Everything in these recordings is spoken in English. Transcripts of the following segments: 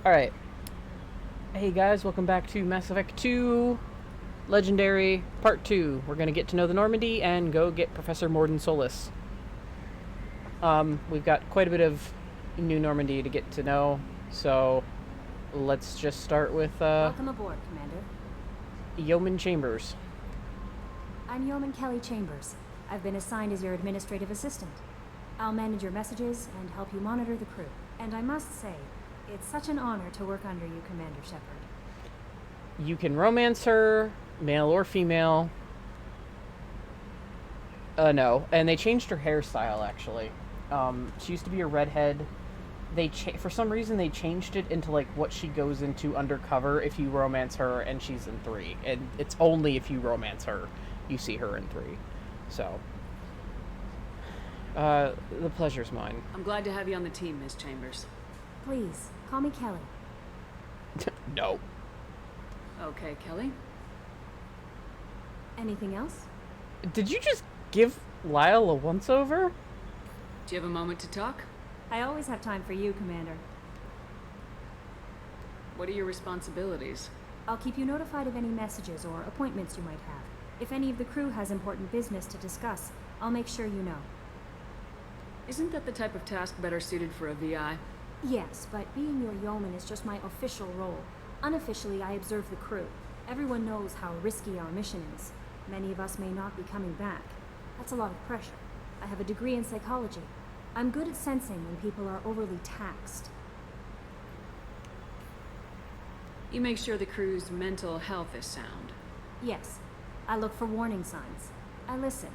Alright. Hey guys, welcome back to Mass Effect 2 Legendary Part 2. We're gonna get to know the Normandy and go get Professor Morden Solis. We've got quite a bit of new Normandy to get to know, so let's just start with, Welcome aboard, Commander. Yeoman Chambers. I'm Yeoman Kelly Chambers. I've been assigned as your administrative assistant. I'll manage your messages and help you monitor the crew. And I must say, it's such an honor to work under you, Commander Shepard. You can romance her, male or female. No. And they changed her hairstyle, actually. She used to be a redhead. For some reason, they changed it into, like, what she goes into undercover if you romance her and she's in 3. And it's only if you romance her you see her in 3. So, the pleasure's mine. I'm glad to have you on the team, Miss Chambers. Please, call me Kelly. No. Okay, Kelly. Anything else? Did you just give Lyle a once-over? Do you have a moment to talk? I always have time for you, Commander. What are your responsibilities? I'll keep you notified of any messages or appointments you might have. If any of the crew has important business to discuss, I'll make sure you know. Isn't that the type of task better suited for a VI? Yes, but being your yeoman is just my official role. Unofficially, I observe the crew. Everyone knows how risky our mission is. Many of us may not be coming back. That's a lot of pressure. I have a degree in psychology. I'm good at sensing when people are overly taxed. You make sure the crew's mental health is sound. Yes, I look for warning signs. I listen.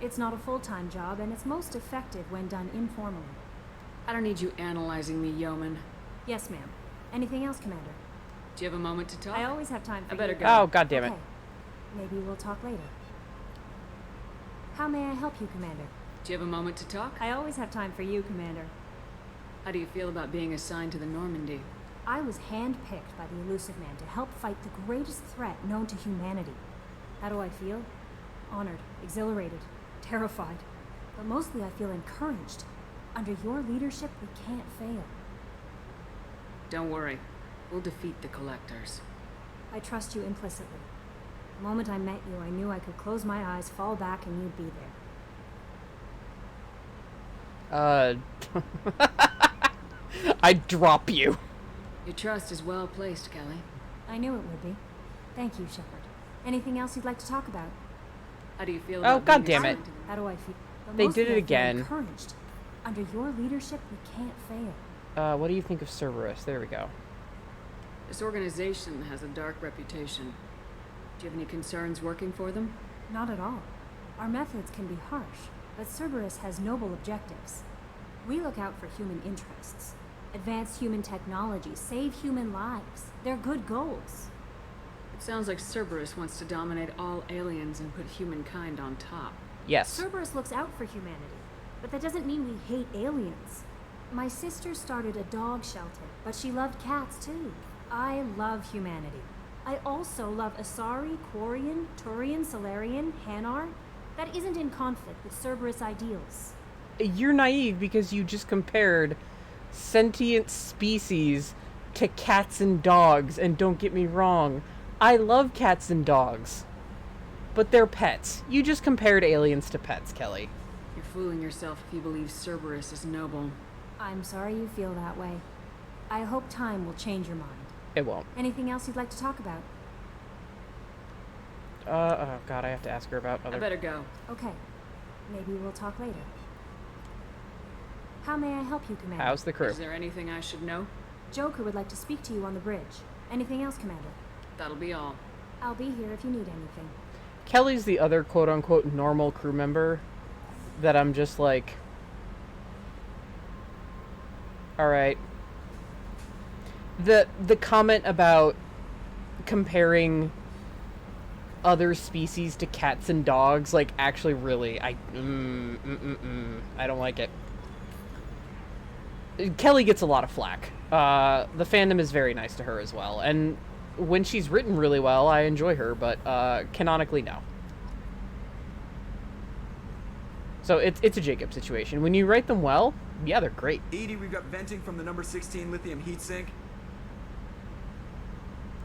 It's not a full-time job, and it's most effective when done informally. I don't need you analyzing me, yeoman. Yes, ma'am. Anything else, Commander? Do you have a moment to talk? I always have time for I better you. go. Oh, goddammit. Okay. Maybe we'll talk later. How may I help you, Commander? Do you have a moment to talk? I always have time for you, Commander. How do you feel about being assigned to the Normandy? I was handpicked by the Elusive Man to help fight the greatest threat known to humanity. How do I feel? Honored, exhilarated, terrified. But mostly I feel encouraged. Under your leadership, we can't fail. Don't worry. We'll defeat the Collectors. I trust you implicitly. The moment I met you, I knew I could close my eyes, fall back, and you'd be there. I'd drop you. Your trust is well placed, Kelly. I knew it would be. Thank you, Shepard. Anything else you'd like to talk about? How do you feel Oh, about God being damn it. assigned to the How do I feel? But They mostly did it I feel again. Encouraged. Under your leadership, we can't fail. What do you think of Cerberus? There we go. This organization has a dark reputation. Do you have any concerns working for them? Not at all. Our methods can be harsh, but Cerberus has noble objectives. We look out for human interests, advance human technology, save human lives. They're good goals. It sounds like Cerberus wants to dominate all aliens and put humankind on top. Yes. Cerberus looks out for humanity, but that doesn't mean we hate aliens. My sister started a dog shelter, but she loved cats too. I love humanity. I also love Asari, Quarian, Turian, Solarian, Hanar. That isn't in conflict with Cerberus ideals. You're naive because you just compared sentient species to cats and dogs, and don't get me wrong, I love cats and dogs. But they're pets. You just compared aliens to pets, Kelly. You're fooling yourself if you believe Cerberus is noble. I'm sorry you feel that way. I hope time will change your mind. It won't. Anything else you'd like to talk about? Oh god, I have to ask her about I other... better go. Okay. Maybe we'll talk later. How may I help you, Commander? How's the crew? Is there anything I should know? Joker would like to speak to you on the bridge. Anything else, Commander? That'll be all. I'll be here if you need anything. Kelly's the other quote-unquote normal crew member that I'm just like... Alright. The comment about comparing other species to cats and dogs, like, actually really, I don't like it. Kelly gets a lot of flack. The fandom is very nice to her as well, and when she's written really well, I enjoy her, but canonically, no. So it's a Jacob situation. When you write them well, yeah, they're great. Edie, we've got venting from the number 16 lithium heat sink.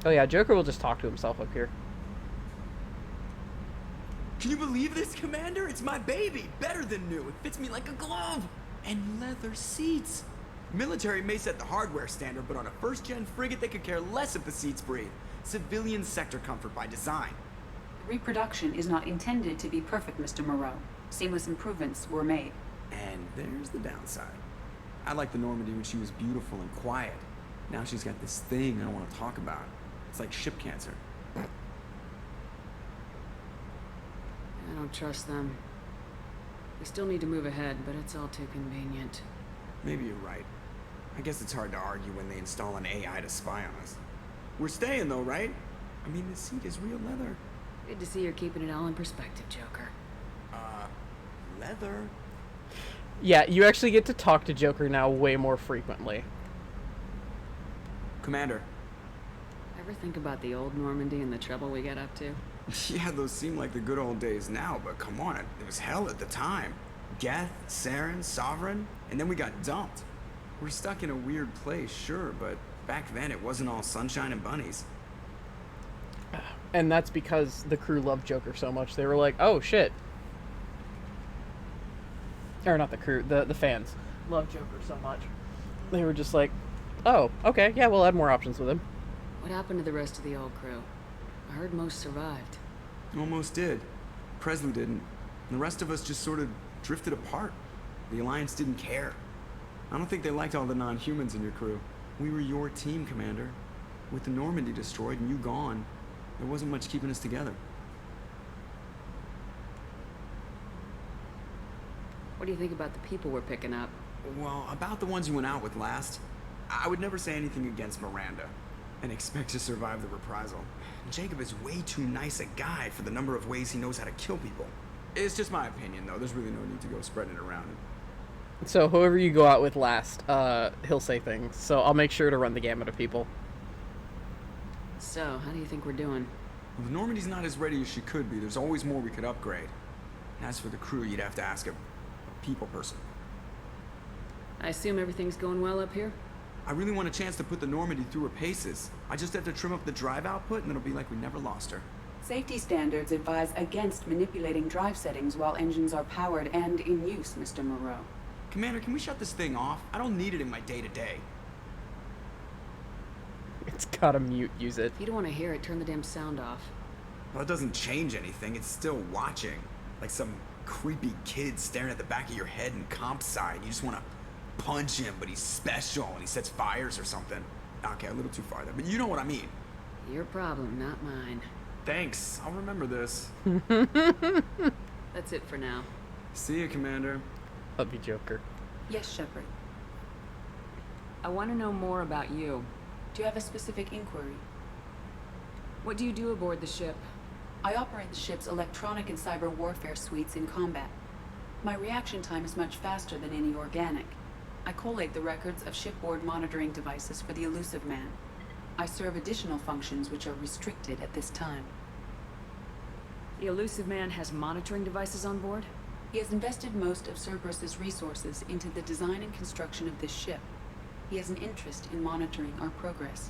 Oh yeah, Joker will just talk to himself up here. Can you believe this, Commander? It's my baby. Better than new. It fits me like a glove. And leather seats. Military may set the hardware standard, but on a first-gen frigate, they could care less if the seats breathe. Civilian sector comfort by design. Reproduction is not intended to be perfect, Mr. Moreau. Seamless improvements were made. And there's the downside. I liked the Normandy when she was beautiful and quiet. Now she's got this thing I want to talk about. It's like ship cancer. I don't trust them. We still need to move ahead, but it's all too convenient. Maybe you're right. I guess it's hard to argue when they install an AI to spy on us. We're staying though, right? I mean, the seat is real leather. Good to see you're keeping it all in perspective, Joker. Leather? Yeah, you actually get to talk to Joker now way more frequently. Commander. Ever think about the old Normandy and the trouble we got up to? Yeah, those seem like the good old days now, but come on, it was hell at the time. Geth, Saren, Sovereign, and then we got dumped. We're stuck in a weird place, sure, but back then it wasn't all sunshine and bunnies. And that's because the crew loved Joker so much. They were like, oh shit. Or not the crew, the fans love Joker so much. They were just like, oh, okay, yeah, we'll add more options with him. What happened to the rest of the old crew? I heard most survived. Almost did. Presley didn't. And the rest of us just sort of drifted apart. The Alliance didn't care. I don't think they liked all the non-humans in your crew. We were your team, Commander. With the Normandy destroyed and you gone, there wasn't much keeping us together. What do you think about the people we're picking up? Well, about the ones you went out with last, I would never say anything against Miranda and expect to survive the reprisal. Jacob is way too nice a guy for the number of ways he knows how to kill people. It's just my opinion, though. There's really no need to go spreading it around. So whoever you go out with last, he'll say things. So I'll make sure to run the gamut of people. So, how do you think we're doing? Well, the Normandy's not as ready as she could be. There's always more we could upgrade. As for the crew, you'd have to ask a people person. I assume everything's going well up here? I really want a chance to put the Normandy through her paces. I just have to trim up the drive output and it'll be like we never lost her. Safety standards advise against manipulating drive settings while engines are powered and in use, Mr. Moreau. Commander, can we shut this thing off? I don't need it in my day-to-day. It's gotta mute, use it. If you don't want to hear it, turn the damn sound off. Well, it doesn't change anything. It's still watching. Like some creepy kid staring at the back of your head in comp side. You just want to punch him, but he's special and he sets fires or something. Okay, a little too far there, but you know what I mean. Your problem, not mine. Thanks. I'll remember this. That's it for now. See you, Commander. Love you, Joker. Yes, Shepard. I want to know more about you. Do you have a specific inquiry? What do you do aboard the ship? I operate the ship's electronic and cyber warfare suites in combat. My reaction time is much faster than any organic. I collate the records of shipboard monitoring devices for the Elusive Man. I serve additional functions which are restricted at this time. The Elusive Man has monitoring devices on board? He has invested most of Cerberus's resources into the design and construction of this ship. He has an interest in monitoring our progress.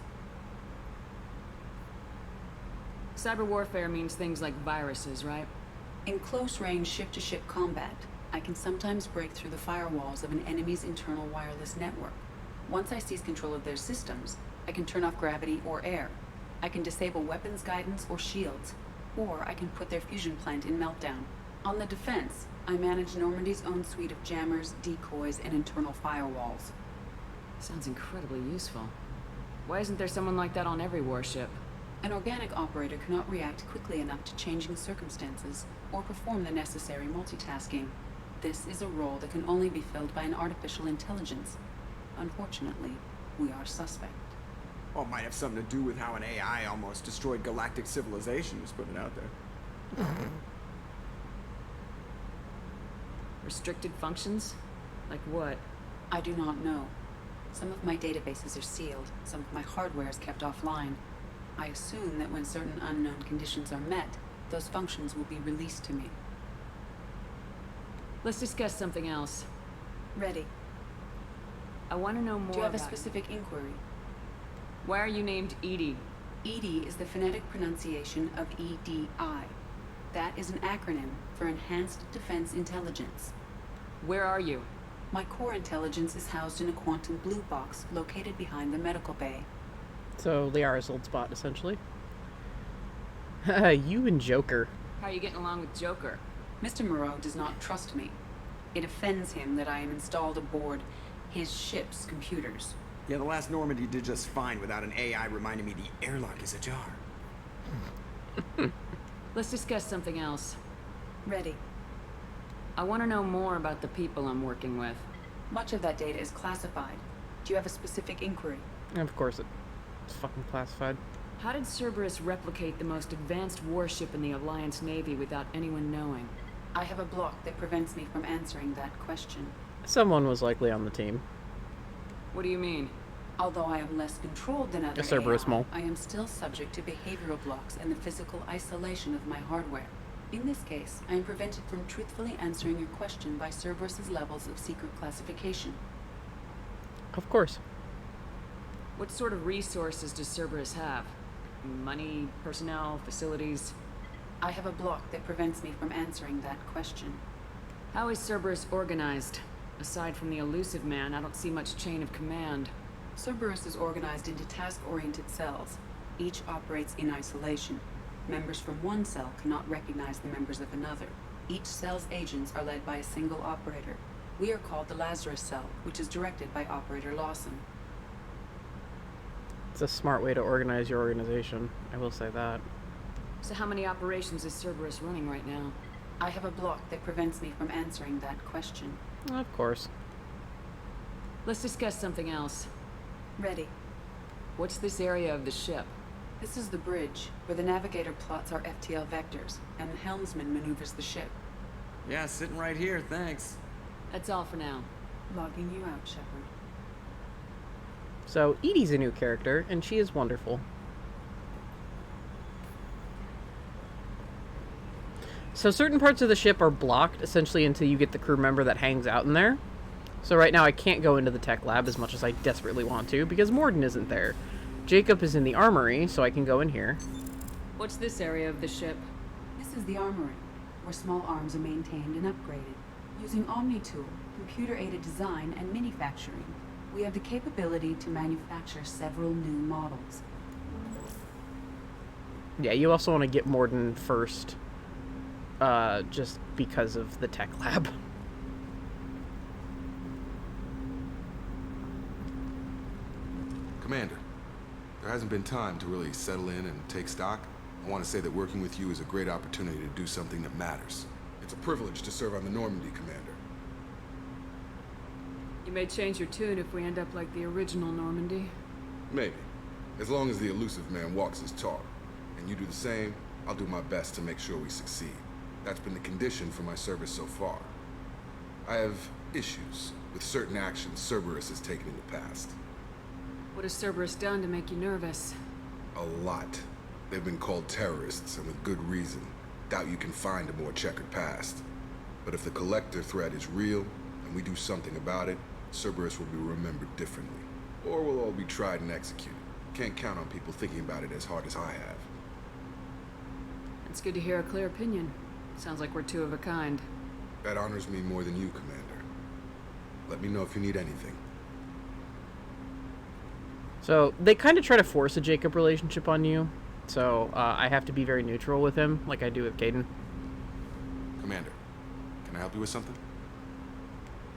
Cyber warfare means things like viruses, right? In close-range ship-to-ship combat, I can sometimes break through the firewalls of an enemy's internal wireless network. Once I seize control of their systems, I can turn off gravity or air. I can disable weapons guidance or shields, or I can put their fusion plant in meltdown. On the defense, I manage Normandy's own suite of jammers, decoys, and internal firewalls. Sounds incredibly useful. Why isn't there someone like that on every warship? An organic operator cannot react quickly enough to changing circumstances or perform the necessary multitasking. This is a role that can only be filled by an artificial intelligence. Unfortunately, we are suspect. Well, it might have something to do with how an AI almost destroyed galactic civilization, just putting it out there. Restricted functions? Like what? I do not know. Some of my databases are sealed, some of my hardware is kept offline. I assume that when certain unknown conditions are met, those functions will be released to me. Let's discuss something else. Ready. I want to know more Do you have a about specific inquiry? Why are you named Edie? EDI is the phonetic pronunciation of EDI. That is an acronym for Enhanced Defense Intelligence. Where are you? My core intelligence is housed in a quantum blue box located behind the medical bay. So Liara's old spot, essentially. You and Joker. How are you getting along with Joker? Mr. Moreau does not trust me. It offends him that I am installed aboard his ship's computers. Yeah, the last Normandy did just fine without an AI reminding me the airlock is ajar. Let's discuss something else. Ready. I want to know more about the people I'm working with. Much of that data is classified. Do you have a specific inquiry? Of course it's fucking classified. How did Cerberus replicate the most advanced warship in the Alliance Navy without anyone knowing? I have a block that prevents me from answering that question. Someone was likely on the team. What do you mean? Although I am less controlled than other A Cerberus AI, mole. I am still subject to behavioral blocks and the physical isolation of my hardware. In this case, I am prevented from truthfully answering your question by Cerberus's levels of secret classification. Of course. What sort of resources does Cerberus have? Money, personnel, facilities? I have a block that prevents me from answering that question. How is Cerberus organized? Aside from the elusive man, I don't see much chain of command. Cerberus is organized into task-oriented cells. Each operates in isolation. Members from one cell cannot recognize the members of another. Each cell's agents are led by a single operator. We are called the Lazarus cell, which is directed by Operator Lawson. It's a smart way to organize your organization, I will say that. So how many operations is Cerberus running right now? I have a block that prevents me from answering that question. Of course. Let's discuss something else. Ready. What's this area of the ship? This is the bridge, where the navigator plots our FTL vectors, and the helmsman maneuvers the ship. Yeah, sitting right here, thanks. That's all for now. Logging you out, Shepard. So Edie's a new character, and she is wonderful. So certain parts of the ship are blocked, essentially, until you get the crew member that hangs out in there. So right now I can't go into the tech lab as much as I desperately want to, because Morden isn't there. Jacob is in the armory, so I can go in here. What's this area of the ship? This is the armory, where small arms are maintained and upgraded. Using Omni-Tool, computer-aided design, and manufacturing, we have the capability to manufacture several new models. Yeah, you also want to get Morden first, just because of the tech lab. Commander, there hasn't been time to really settle in and take stock. I want to say that working with you is a great opportunity to do something that matters. It's a privilege to serve on the Normandy, Commander. You may change your tune if we end up like the original Normandy. Maybe. As long as the elusive man walks his talk, and you do the same, I'll do my best to make sure we succeed. That's been the condition for my service so far. I have issues with certain actions Cerberus has taken in the past. What has Cerberus done to make you nervous? A lot. They've been called terrorists, and with good reason. Doubt you can find a more checkered past. But if the Collector threat is real, and we do something about it, Cerberus will be remembered differently. Or we'll all be tried and executed. Can't count on people thinking about it as hard as I have. It's good to hear a clear opinion. Sounds like we're two of a kind. That honors me more than you, Commander. Let me know if you need anything. So they kind of try to force a Jacob relationship on you. So I have to be very neutral with him, like I do with Caden. Commander, can I help you with something?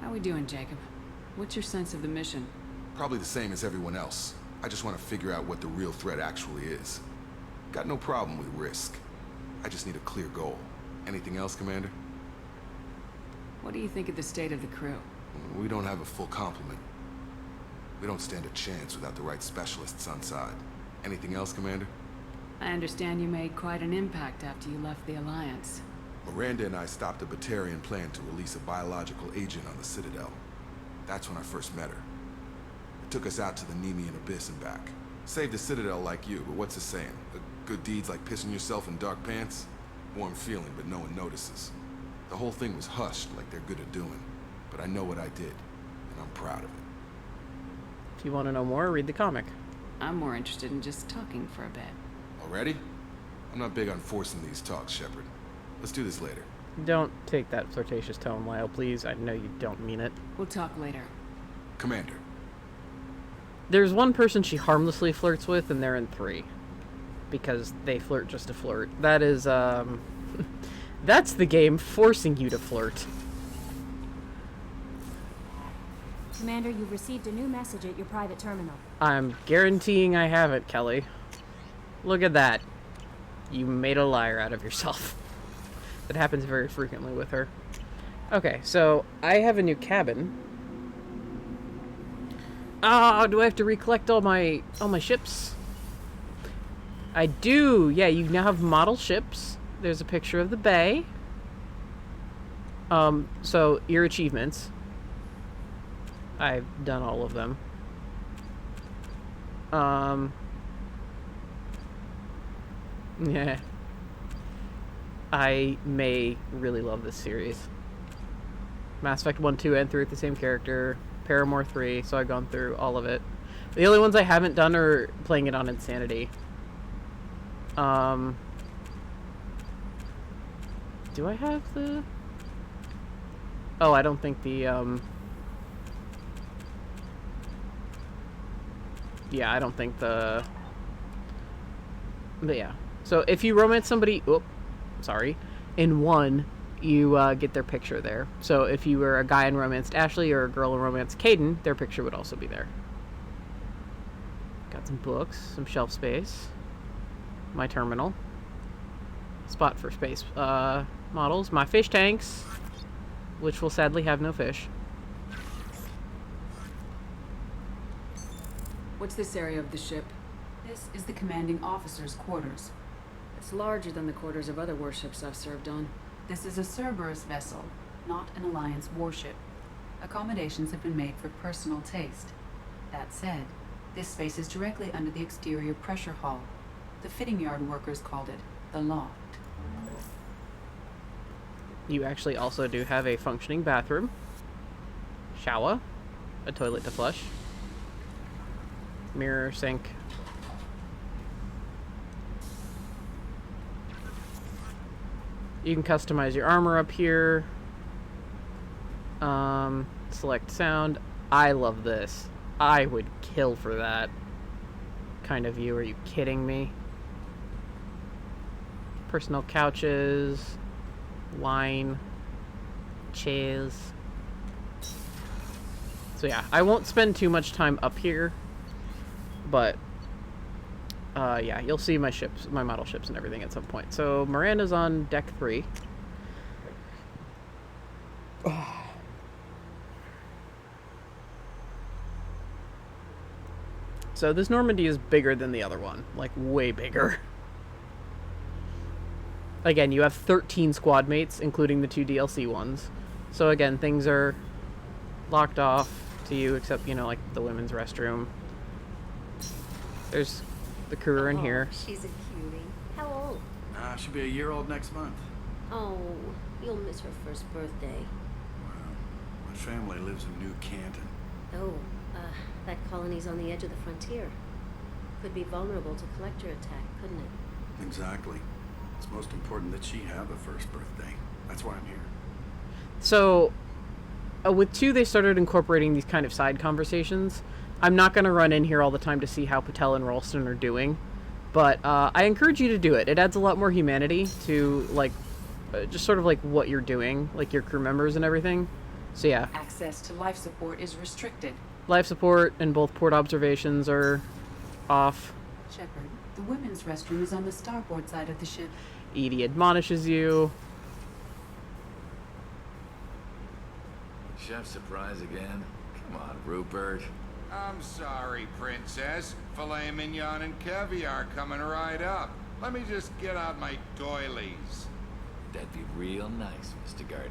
How we doing, Jacob? What's your sense of the mission? Probably the same as everyone else. I just want to figure out what the real threat actually is. Got no problem with risk. I just need a clear goal. Anything else, Commander? What do you think of the state of the crew? We don't have a full complement. We don't stand a chance without the right specialists on side. Anything else, Commander? I understand you made quite an impact after you left the Alliance. Miranda and I stopped a Batarian plan to release a biological agent on the Citadel. That's when I first met her. It took us out to the Nemean Abyss and back. Saved the Citadel like you, but what's the saying? Good deeds like pissing yourself in dark pants? Warm feeling, but no one notices. The whole thing was hushed like they're good at doing. But I know what I did, and I'm proud of it. If you want to know more, read the comic. I'm more interested in just talking for a bit. Already? I'm not big on forcing these talks, Shepard. Let's do this later. Don't take that flirtatious tone, Lyle, please. I know you don't mean it. We'll talk later. Commander. There's one person she harmlessly flirts with, and they're in 3. Because they flirt just to flirt. That is, that's the game forcing you to flirt. Commander, you've received a new message at your private terminal. I'm guaranteeing I haven't, Kelly. Look at that. You made a liar out of yourself. That happens very frequently with her. Okay, so I have a new cabin. Ah, do I have to recollect all my ships? I do. Yeah, you now have model ships. There's a picture of the bay. So your achievements. I've done all of them. Yeah. I may really love this series. Mass Effect 1, 2, and 3 with the same character. Paramore 3, so I've gone through all of it. The only ones I haven't done are playing it on Insanity. Do I have the... Oh, I don't think the, Yeah, I don't think the... But yeah. So if you romance somebody... Oh, sorry. In 1, you get their picture there. So if you were a guy and romanced Ashley or a girl and romanced Caden, their picture would also be there. Got some books, some shelf space. My terminal. Spot for space models. My fish tanks, which will sadly have no fish. What's this area of the ship? This is the commanding officer's quarters. It's larger than the quarters of other warships I've served on. This is a Cerberus vessel, not an Alliance warship. Accommodations have been made for personal taste. That said, this space is directly under the exterior pressure hull. The fitting yard workers called it the loft. You actually also do have a functioning bathroom, shower, a toilet to flush, mirror, sink. You can customize your armor up here. Select sound. I love this. I would kill for that kind of view. Are you kidding me? Personal couches, wine, chairs. So yeah, I won't spend too much time up here, but yeah, you'll see my ships, my model ships and everything at some point. So Miranda's on deck 3. So this Normandy is bigger than the other one, like way bigger. Again, you have 13 squad mates, including the 2 DLC ones. So again, things are locked off to you, except, you know, like the women's restroom. There's the crew are in here. She's a cutie. How old? She'll be a year old next month. Oh, you'll miss her first birthday. Well, my family lives in New Canton. Oh, that colony's on the edge of the frontier. Could be vulnerable to collector attack, couldn't it? Exactly. It's most important that she have a first birthday. That's why I'm here. So, with 2, they started incorporating these kind of side conversations. I'm not going to run in here all the time to see how Patel and Ralston are doing, but I encourage you to do it. It adds a lot more humanity to, like, just sort of like what you're doing, like your crew members and everything. So yeah. Access to life support is restricted. Life support and both port observations are off. Shepard, the women's restroom is on the starboard side of the ship. Edie admonishes you. Chef surprise again? Come on, Rupert. I'm sorry, Princess. Filet mignon and caviar coming right up. Let me just get out my doilies. That'd be real nice, Mr. Gardner.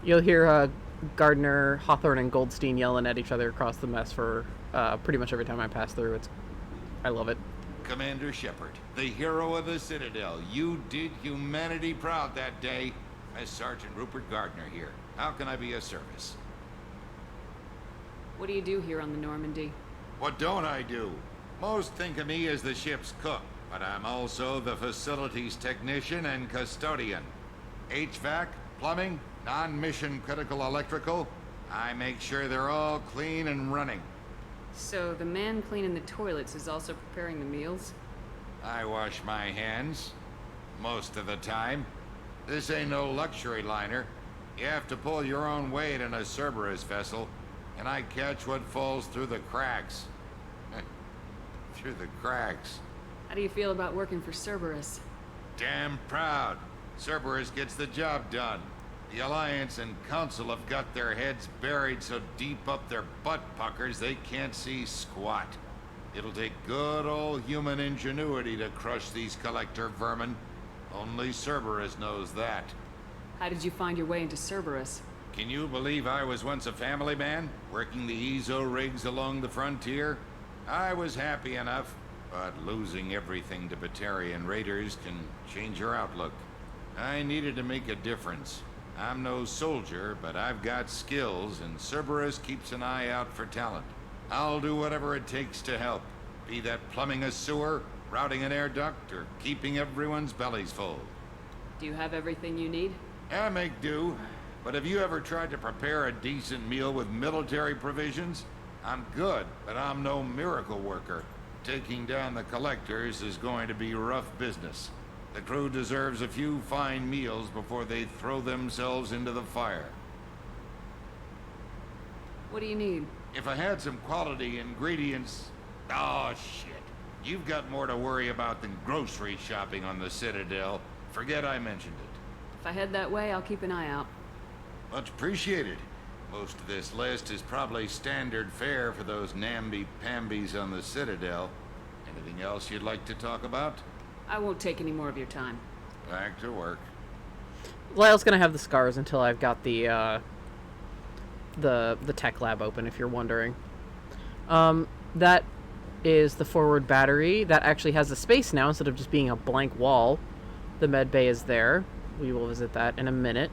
You'll hear Gardner, Hawthorne, and Goldstein yelling at each other across the mess for pretty much every time I pass through. I love it. Commander Shepard, the hero of the Citadel. You did humanity proud that day. As Sergeant Rupert Gardner here. How can I be of service? What do you do here on the Normandy? What don't I do? Most think of me as the ship's cook, but I'm also the facilities technician and custodian. HVAC, plumbing, non-mission critical electrical. I make sure they're all clean and running. So the man cleaning the toilets is also preparing the meals? I wash my hands. Most of the time. This ain't no luxury liner. You have to pull your own weight in a Cerberus vessel, and I catch what falls through the cracks. Through the cracks. How do you feel about working for Cerberus? Damn proud. Cerberus gets the job done. The Alliance and Council have got their heads buried so deep up their butt puckers they can't see squat. It'll take good old human ingenuity to crush these collector vermin. Only Cerberus knows that. How did you find your way into Cerberus? Can you believe I was once a family man, working the EZO rigs along the frontier? I was happy enough, but losing everything to Batarian raiders can change your outlook. I needed to make a difference. I'm no soldier, but I've got skills, and Cerberus keeps an eye out for talent. I'll do whatever it takes to help, be that plumbing a sewer, routing an air duct, or keeping everyone's bellies full. Do you have everything you need? I make do, but have you ever tried to prepare a decent meal with military provisions? I'm good, but I'm no miracle worker. Taking down the collectors is going to be rough business. The crew deserves a few fine meals before they throw themselves into the fire. What do you need? If I had some quality ingredients... Oh, shit. You've got more to worry about than grocery shopping on the Citadel. Forget I mentioned it. If I head that way, I'll keep an eye out. Much appreciated. Most of this list is probably standard fare for those namby-pambies on the Citadel. Anything else you'd like to talk about? I won't take any more of your time. Back to work. Lyle's gonna have the scars until I've got the tech lab open, if you're wondering. That is the forward battery. That actually has a space now instead of just being a blank wall. The med bay is there. We will visit that in a minute.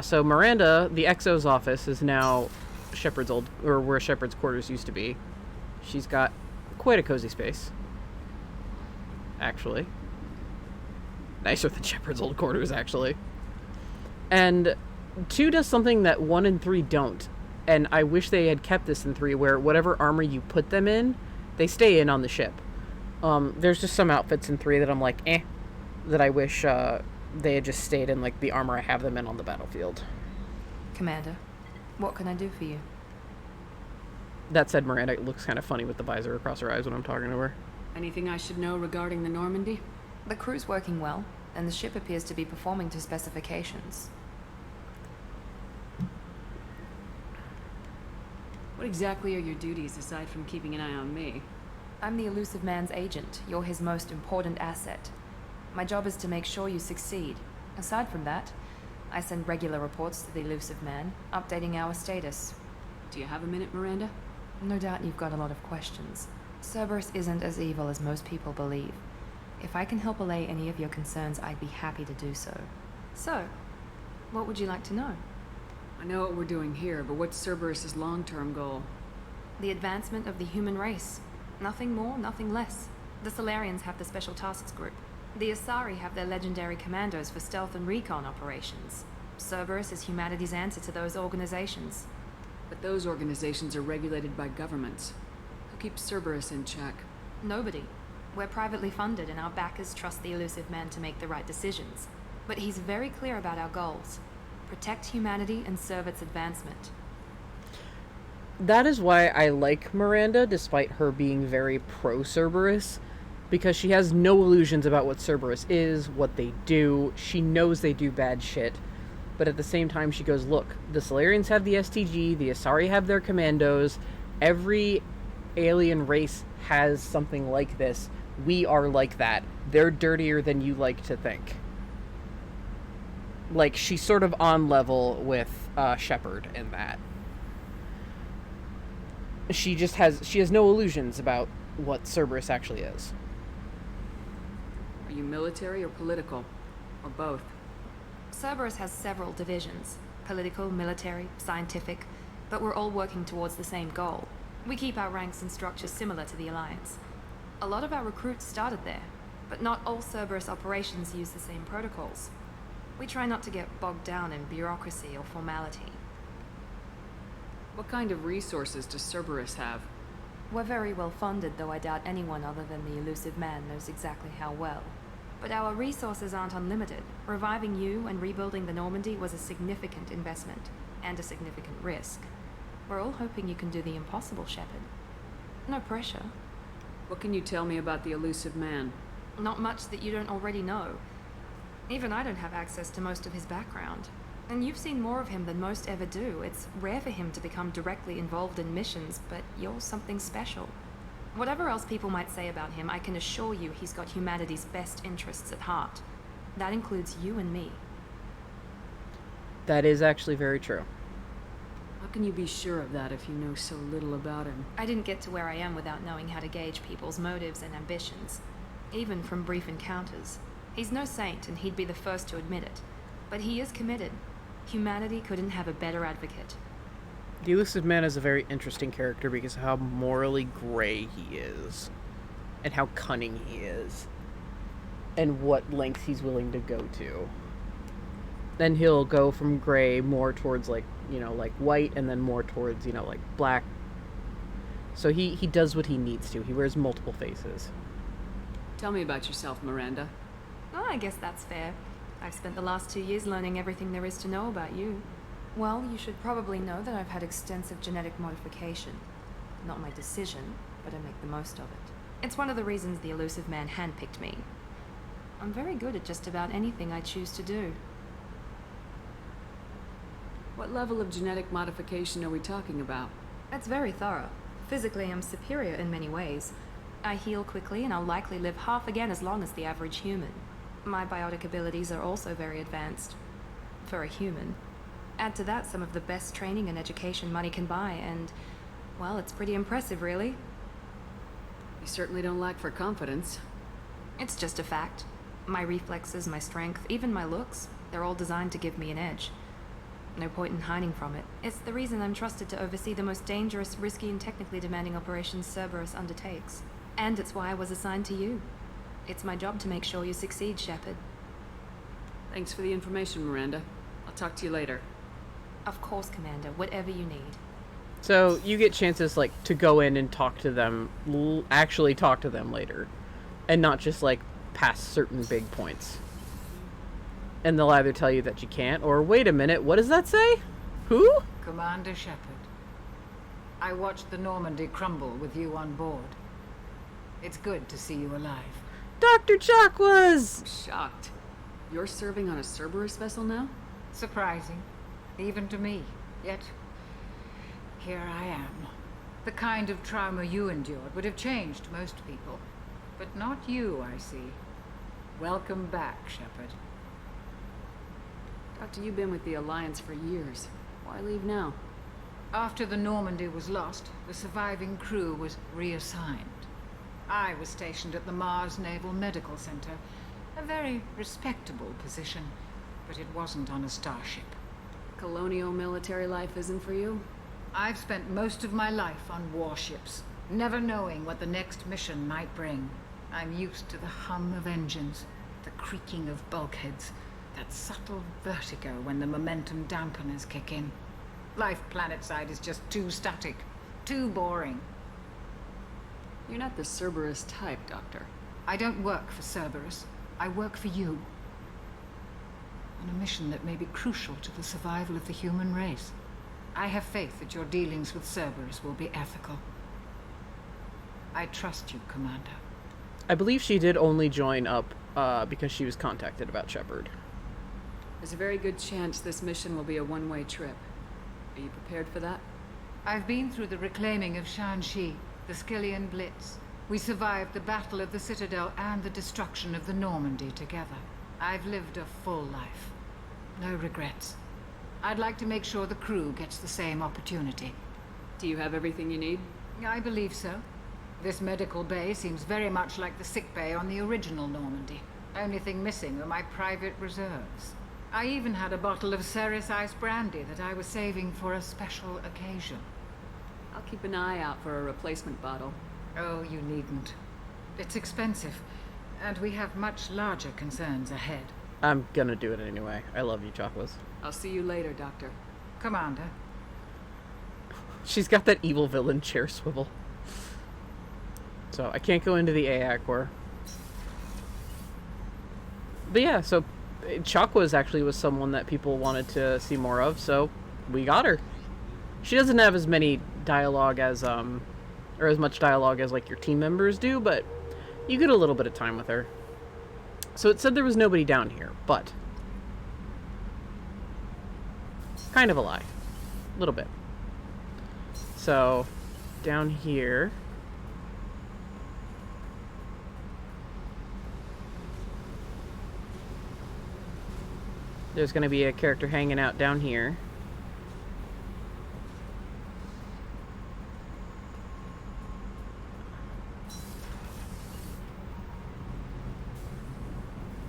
So Miranda, the XO's office, is now Shepard's where Shepard's quarters used to be. She's got quite a cozy space. Actually. Nicer than Shepard's old quarters, actually. And 2 does something that 1 and 3 don't. And I wish they had kept this in 3, where whatever armor you put them in, they stay in on the ship. There's just some outfits in 3 that I'm like, that I wish they had just stayed in, like, the armor I have them in on the battlefield. Commander, what can I do for you? That said, Miranda looks kind of funny with the visor across her eyes when I'm talking to her. Anything I should know regarding the Normandy? The crew's working well, and the ship appears to be performing to specifications. What exactly are your duties aside from keeping an eye on me? I'm the elusive man's agent. You're his most important asset. My job is to make sure you succeed. Aside from that, I send regular reports to the elusive man, updating our status. Do you have a minute, Miranda? No doubt you've got a lot of questions. Cerberus isn't as evil as most people believe. If I can help allay any of your concerns, I'd be happy to do so. So, what would you like to know? I know what we're doing here, but what's Cerberus's long-term goal? The advancement of the human race. Nothing more, nothing less. The Solarians have the Special Tasks Group. The Asari have their legendary commandos for stealth and recon operations. Cerberus is humanity's answer to those organizations. But those organizations are regulated by governments. Who keeps Cerberus in check? Nobody. We're privately funded, and our backers trust the elusive man to make the right decisions. But he's very clear about our goals. Protect humanity and serve its advancement. That is why I like Miranda, despite her being very pro-Cerberus, because she has no illusions about what Cerberus is, what they do. She knows they do bad shit, but at the same time she goes, look, the Solarians have the STG, the Asari have their commandos, every alien race has something like this. We are like that. They're dirtier than you like to think. Like, she's sort of on level with Shepard in that. She has no illusions about what Cerberus actually is. Are you military or political? Or both? Cerberus has several divisions. Political, military, scientific, but we're all working towards the same goal. We keep our ranks and structure similar to the Alliance. A lot of our recruits started there, but not all Cerberus operations use the same protocols. We try not to get bogged down in bureaucracy or formality. What kind of resources does Cerberus have? We're very well funded, though I doubt anyone other than the elusive man knows exactly how well. But our resources aren't unlimited. Reviving you and rebuilding the Normandy was a significant investment, and a significant risk. We're all hoping you can do the impossible, Shepard. No pressure. What can you tell me about the elusive man? Not much that you don't already know. Even I don't have access to most of his background. And you've seen more of him than most ever do. It's rare for him to become directly involved in missions, but you're something special. Whatever else people might say about him, I can assure you he's got humanity's best interests at heart. That includes you and me. That is actually very true. How can you be sure of that if you know so little about him? I didn't get to where I am without knowing how to gauge people's motives and ambitions, even from brief encounters. He's no saint, and he'd be the first to admit it. But he is committed. Humanity couldn't have a better advocate. The Elusive Man is a very interesting character because of how morally gray he is. And how cunning he is. And what lengths he's willing to go to. Then he'll go from gray more towards, like, you know, like white, and then more towards, you know, like black. So he does what he needs to. He wears multiple faces. Tell me about yourself, Miranda. Oh, I guess that's fair. I've spent the last 2 years learning everything there is to know about you. Well, you should probably know that I've had extensive genetic modification. Not my decision, but I make the most of it. It's one of the reasons the Elusive Man handpicked me. I'm very good at just about anything I choose to do. What level of genetic modification are we talking about? That's very thorough. Physically, I'm superior in many ways. I heal quickly, and I'll likely live half again as long as the average human. My biotic abilities are also very advanced. For a human. Add to that some of the best training and education money can buy, and, well, it's pretty impressive, really. You certainly don't lack for confidence. It's just a fact. My reflexes, my strength, even my looks, they're all designed to give me an edge. No point in hiding from it. It's the reason I'm trusted to oversee the most dangerous, risky, and technically demanding operations Cerberus undertakes. And it's why I was assigned to you. It's my job to make sure you succeed, Shepard. Thanks for the information, Miranda. I'll talk to you later. Of course, Commander. Whatever you need. So you get chances, like, to go in and talk to them, actually talk to them later. And not just, like, past certain big points. And they'll either tell you that you can't, or wait a minute, what does that say? Who? Commander Shepard. I watched the Normandy crumble with you on board. It's good to see you alive. Dr. Chakwas! Shocked. You're serving on a Cerberus vessel now? Surprising. Even to me. Yet, here I am. The kind of trauma you endured would have changed most people. But not you, I see. Welcome back, Shepard. Doctor, you've been with the Alliance for years. Why leave now? After the Normandy was lost, the surviving crew was reassigned. I was stationed at the Mars Naval Medical Center. A very respectable position, but it wasn't on a starship. Colonial military life isn't for you? I've spent most of my life on warships, never knowing what the next mission might bring. I'm used to the hum of engines, the creaking of bulkheads, that subtle vertigo when the momentum dampeners kick in. Life planetside is just too static, too boring. You're not the Cerberus type, Doctor. I don't work for Cerberus. I work for you. On a mission that may be crucial to the survival of the human race. I have faith that your dealings with Cerberus will be ethical. I trust you, Commander. I believe she did only join up because she was contacted about Shepard. There's a very good chance this mission will be a one-way trip. Are you prepared for that? I've been through the reclaiming of Shanxi, the Skillian Blitz. We survived the Battle of the Citadel and the destruction of the Normandy together. I've lived a full life. No regrets. I'd like to make sure the crew gets the same opportunity. Do you have everything you need? I believe so. This medical bay seems very much like the sick bay on the original Normandy. Only thing missing were my private reserves. I even had a bottle of Ceres Ice brandy that I was saving for a special occasion. I'll keep an eye out for a replacement bottle. Oh, you needn't. It's expensive, and we have much larger concerns ahead. I'm gonna do it anyway. I love you, Chocolates. I'll see you later, Doctor. Commander. She's got that evil villain chair swivel. So I can't go into the AAAGAIN core. But yeah, so Chakwas actually was someone that people wanted to see more of, so we got her. She doesn't have as many dialogue as, or as much dialogue as, like, your team members do, but you get a little bit of time with her. So it said there was nobody down here, but kind of a lie. A little bit. So, down here, there's going to be a character hanging out down here.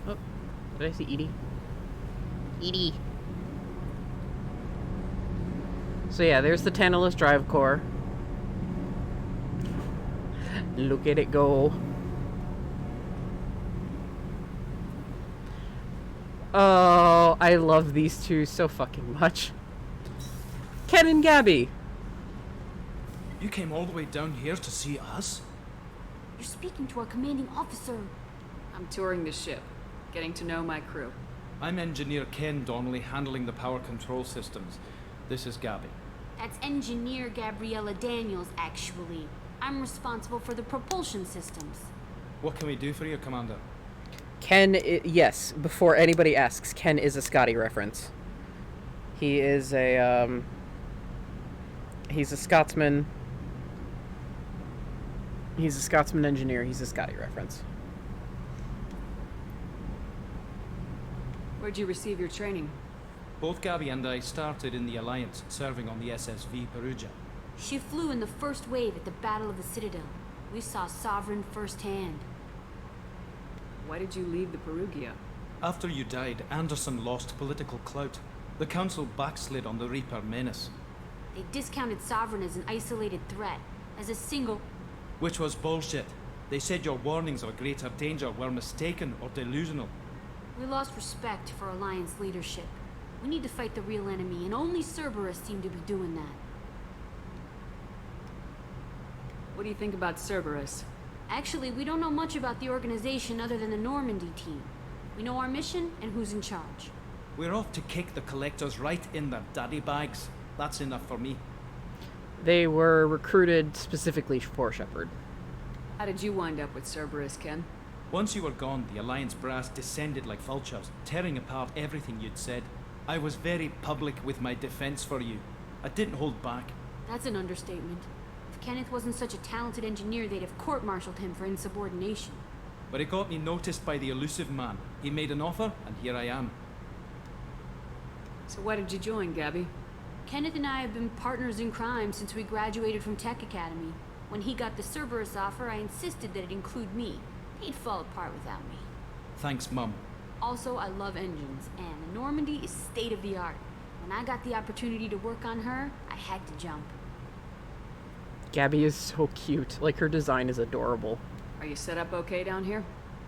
Oh, did I see Edie? Edie! So yeah, there's the Tantalus drive core. Look at it go. Oh, I love these two so fucking much. Ken and Gabby. You came all the way down here to see us? You're speaking to our commanding officer. I'm touring the ship, getting to know my crew. I'm Engineer Ken Donnelly, handling the power control systems. This is Gabby. That's Engineer Gabriella Daniels, actually. I'm responsible for the propulsion systems. What can we do for you, Commander? Ken, yes, before anybody asks, Ken is a Scotty reference. He is a, he's a Scotsman. He's a Scotsman engineer. He's a Scotty reference. Where'd you receive your training? Both Gabby and I started in the Alliance, serving on the SSV Perugia. She flew in the first wave at the Battle of the Citadel. We saw Sovereign firsthand. Why did you leave the Perugia? After you died, Anderson lost political clout. The Council backslid on the Reaper menace. They discounted Sovereign as an isolated threat, as a single... Which was bullshit. They said your warnings of greater danger were mistaken or delusional. We lost respect for Alliance leadership. We need to fight the real enemy, and only Cerberus seem to be doing that. What do you think about Cerberus? Actually, we don't know much about the organization other than the Normandy team. We know our mission and who's in charge. We're off to kick the Collectors right in their daddy bags. That's enough for me. They were recruited specifically for Shepard. How did you wind up with Cerberus, Ken? Once you were gone, the Alliance brass descended like vultures, tearing apart everything you'd said. I was very public with my defense for you. I didn't hold back. That's an understatement. If Kenneth wasn't such a talented engineer, they'd have court-martialed him for insubordination. But it got me noticed by the elusive man. He made an offer, and here I am. So why did you join, Gabby? Kenneth and I have been partners in crime since we graduated from Tech Academy. When he got the Cerberus offer, I insisted that it include me. He'd fall apart without me. Thanks, Mum. Also, I love engines, and the Normandy is state-of-the-art. When I got the opportunity to work on her, I had to jump. Gabby is so cute. Like, her design is adorable. Are you set up okay down here?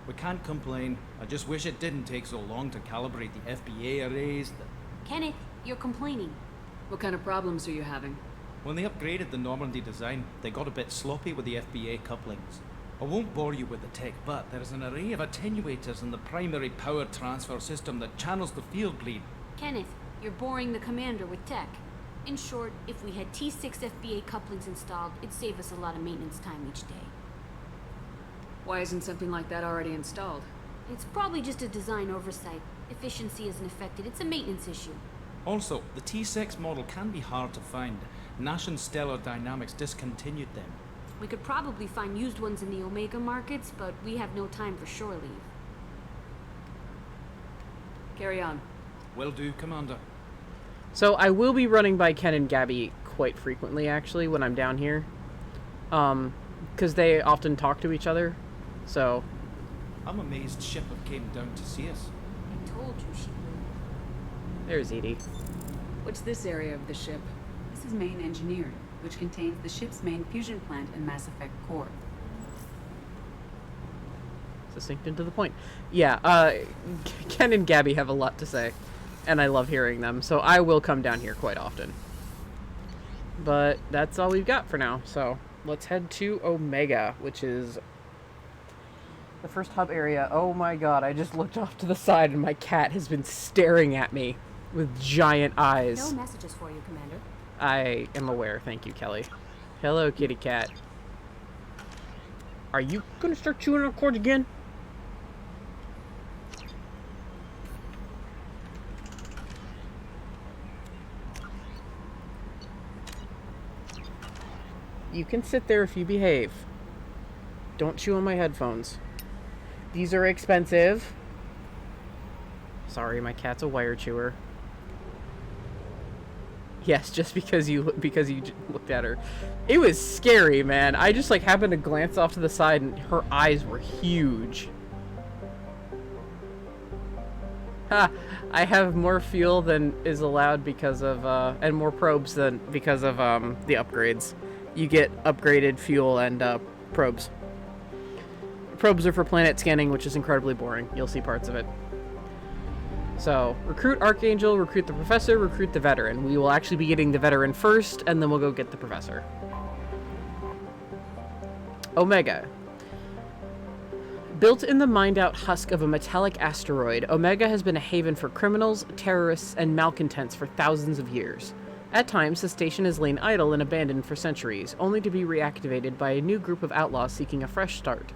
We can't complain. I just wish it didn't take so long to calibrate the FBA arrays. Kenneth, you're complaining. What kind of problems are you having? When they upgraded the Normandy design, they got a bit sloppy with the FBA couplings. I won't bore you with the tech, but there is an array of attenuators in the primary power transfer system that channels the field bleed. Kenneth, you're boring the commander with tech. In short, if we had T6 FBA couplings installed, it'd save us a lot of maintenance time each day. Why isn't something like that already installed? It's probably just a design oversight. Efficiency isn't affected. It's a maintenance issue. Also, the T6 model can be hard to find. Nash and Stellar Dynamics discontinued them. We could probably find used ones in the Omega markets, but we have no time for shore leave. Carry on. Will do, Commander. So I will be running by Ken and Gabby quite frequently, actually, when I'm down here. Because they often talk to each other, so... I'm amazed Shepard came down to see us. I told you she would. There's Edie. What's this area of the ship? This is main engineering. which contains the ship's main fusion plant and Mass Effect core. Succinct and to the point. Yeah, Ken and Gabby have a lot to say, and I love hearing them, so I will come down here quite often. But that's all we've got for now, so let's head to Omega, which is the first hub area. Oh my god, I just looked off to the side and my cat has been staring at me with giant eyes. No messages for you, Commander. I am aware, thank you, Kelly. Hello, kitty cat. Are you gonna start chewing on cords again? You can sit there if you behave. Don't chew on my headphones. These are expensive. Sorry, my cat's a wire chewer. Yes, just because you looked at her. It was scary, man. I just like happened to glance off to the side and her eyes were huge. Ha! I have more fuel than is allowed because of and more probes than because of the upgrades. You get upgraded fuel and probes. Probes are for planet scanning, which is incredibly boring. You'll see parts of it. So, recruit Archangel, recruit the Professor, recruit the Veteran. We will actually be getting the Veteran first, and then we'll go get the Professor. Omega. Built in the mined-out husk of a metallic asteroid, Omega has been a haven for criminals, terrorists, and malcontents for thousands of years. At times, the station has lain idle and abandoned for centuries, only to be reactivated by a new group of outlaws seeking a fresh start.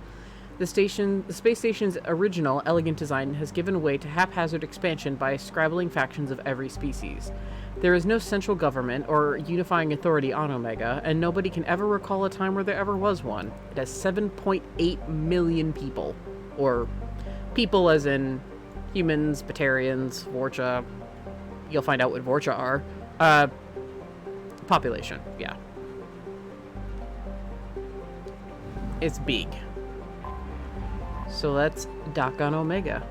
The space station's original, elegant design has given way to haphazard expansion by scrabbling factions of every species. There is no central government or unifying authority on Omega, and nobody can ever recall a time where there ever was one. It has 7.8 million people. Or people as in humans, Batarians, Vorcha. You'll find out what Vorcha are. Population, yeah. It's big. So let's dock on Omega.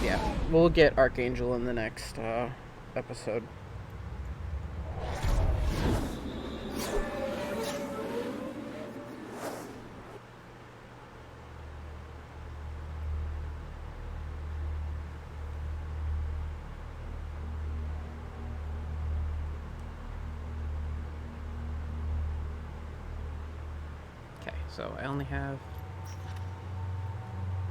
Yeah, we'll get Archangel in the next episode. So I only have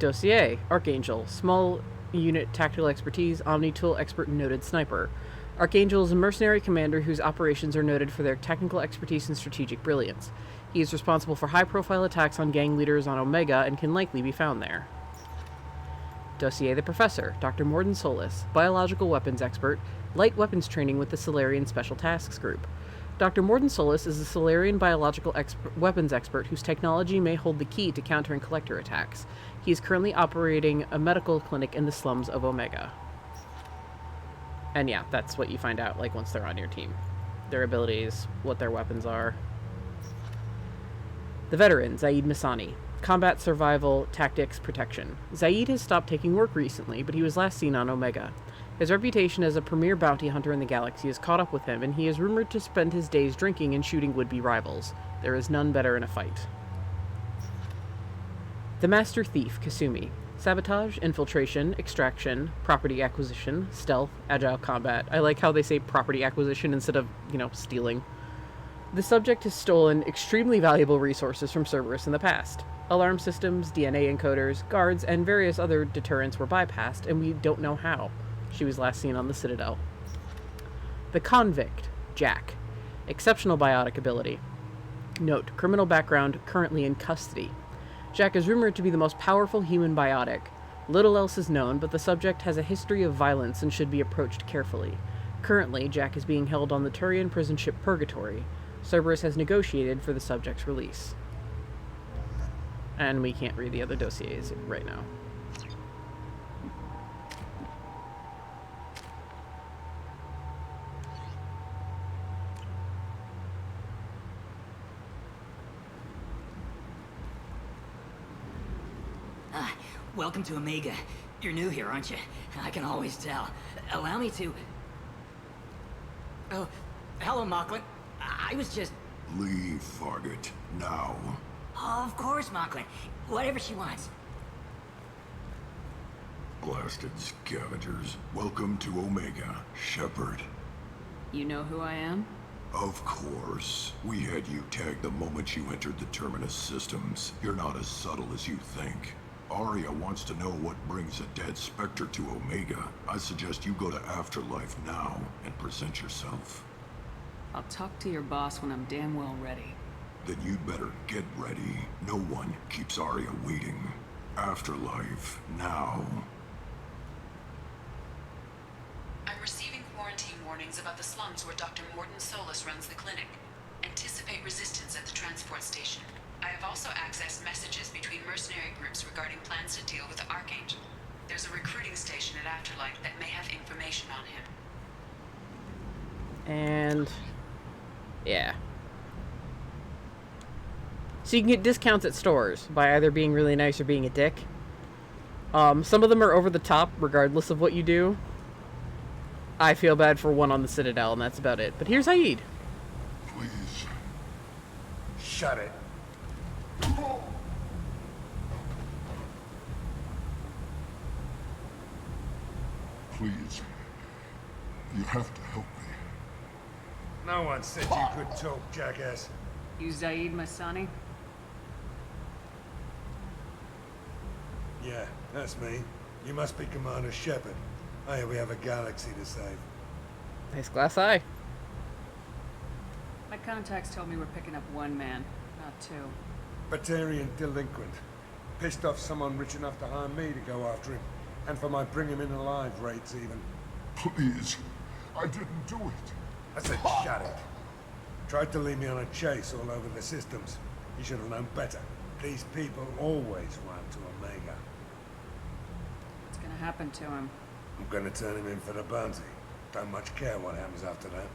Dossier, Archangel, small unit tactical expertise, omni-tool expert, noted sniper. Archangel is a mercenary commander whose operations are noted for their technical expertise and strategic brilliance. He is responsible for high-profile attacks on gang leaders on Omega and can likely be found there. Dossier the Professor, Dr. Morden Solis, biological weapons expert, light weapons training with the Solarian Special Tasks Group. Dr. Morden Solis is a Solarian biological weapons expert whose technology may hold the key to countering collector attacks. He is currently operating a medical clinic in the slums of Omega. And yeah, that's what you find out like once they're on your team. Their abilities, what their weapons are. The Veteran, Zaid Masani. Combat, survival, tactics, protection. Zaid has stopped taking work recently, but he was last seen on Omega. His reputation as a premier bounty hunter in the galaxy has caught up with him, and he is rumored to spend his days drinking and shooting would-be rivals. There is none better in a fight. The Master Thief, Kasumi. Sabotage, infiltration, extraction, property acquisition, stealth, agile combat. I like how they say property acquisition instead of, stealing. The subject has stolen extremely valuable resources from Cerberus in the past. Alarm systems, DNA encoders, guards, and various other deterrents were bypassed, and we don't know how. She was last seen on the Citadel. The Convict, Jack. Exceptional biotic ability. Note, criminal background, currently in custody. Jack is rumored to be the most powerful human biotic. Little else is known, but the subject has a history of violence and should be approached carefully. Currently, Jack is being held on the Turian prison ship Purgatory. Cerberus has negotiated for the subject's release. And we can't read the other dossiers right now. welcome to Omega. You're new here, aren't you? I can always tell. Allow me to... Oh, hello, Mocklin. I was just... Leave, Fargate. Now. Oh, of course, Mocklin. Whatever she wants. Blasted scavengers. Welcome to Omega, Shepard. You know who I am? Of course. We had you tagged the moment you entered the Terminus systems. You're not as subtle as you think. Arya wants to know what brings a dead Spectre to Omega. I suggest you go to Afterlife now and present yourself. I'll talk to your boss when I'm damn well ready. Then you'd better get ready. No one keeps Arya waiting. Afterlife, now. I'm receiving quarantine warnings about the slums where Dr. Mordin Solus runs the clinic. Anticipate resistance at the transport station. I have also accessed messages between mercenary groups regarding plans to deal with the Archangel. There's a recruiting station at Afterlife that may have information on him. And... yeah. So you can get discounts at stores by either being really nice or being a dick. Some of them are over the top, regardless of what you do. I feel bad for one on the Citadel, and that's about it. But here's Aid. Please. Shut it. Please. You have to help me. No one said you could talk, jackass. You Zaid Masani? Yeah, that's me. You must be Commander Shepard. Hey, we have a galaxy to save. Nice glass eye. My contacts told me we're picking up one man, not two. Batarian delinquent. Pissed off someone rich enough to hire me to go after him. And for my bring him in alive rates even. Please. I didn't do it. I said shut it. Tried to lead me on a chase all over the systems. You should have known better. These people always run to Omega. What's gonna happen to him? I'm gonna turn him in for the bounty. Don't much care what happens after that.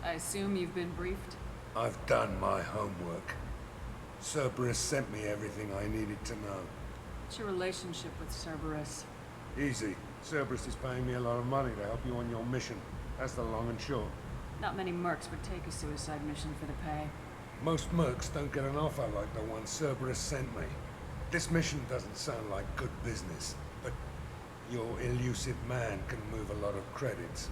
I assume you've been briefed? I've done my homework. Cerberus sent me everything I needed to know. What's your relationship with Cerberus? Easy. Cerberus is paying me a lot of money to help you on your mission. That's the long and short. Not many mercs would take a suicide mission for the pay. Most mercs don't get an offer like the one Cerberus sent me. This mission doesn't sound like good business, but your elusive man can move a lot of credits.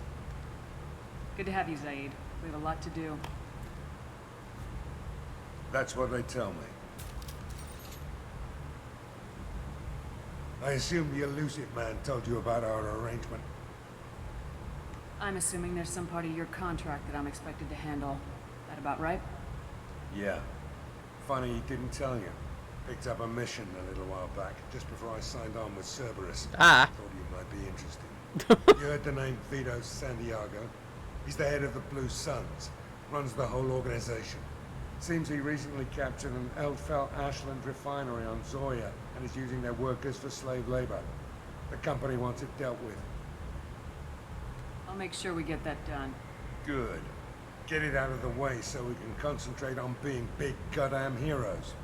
Good to have you, Zaid. We have a lot to do. That's what they tell me. I assume the elusive man told you about our arrangement. I'm assuming there's some part of your contract that I'm expected to handle. That about right? Yeah. Funny he didn't tell you. Picked up a mission a little while back, just before I signed on with Cerberus. Ah. Thought you might be interested. You heard the name Vito Santiago? He's the head of the Blue Suns. Runs the whole organization. Seems he recently captured an Eldfell Ashland refinery on Zoya and is using their workers for slave labor. The company wants it dealt with. I'll make sure we get that done. Good. Get it out of the way so we can concentrate on being big goddamn heroes.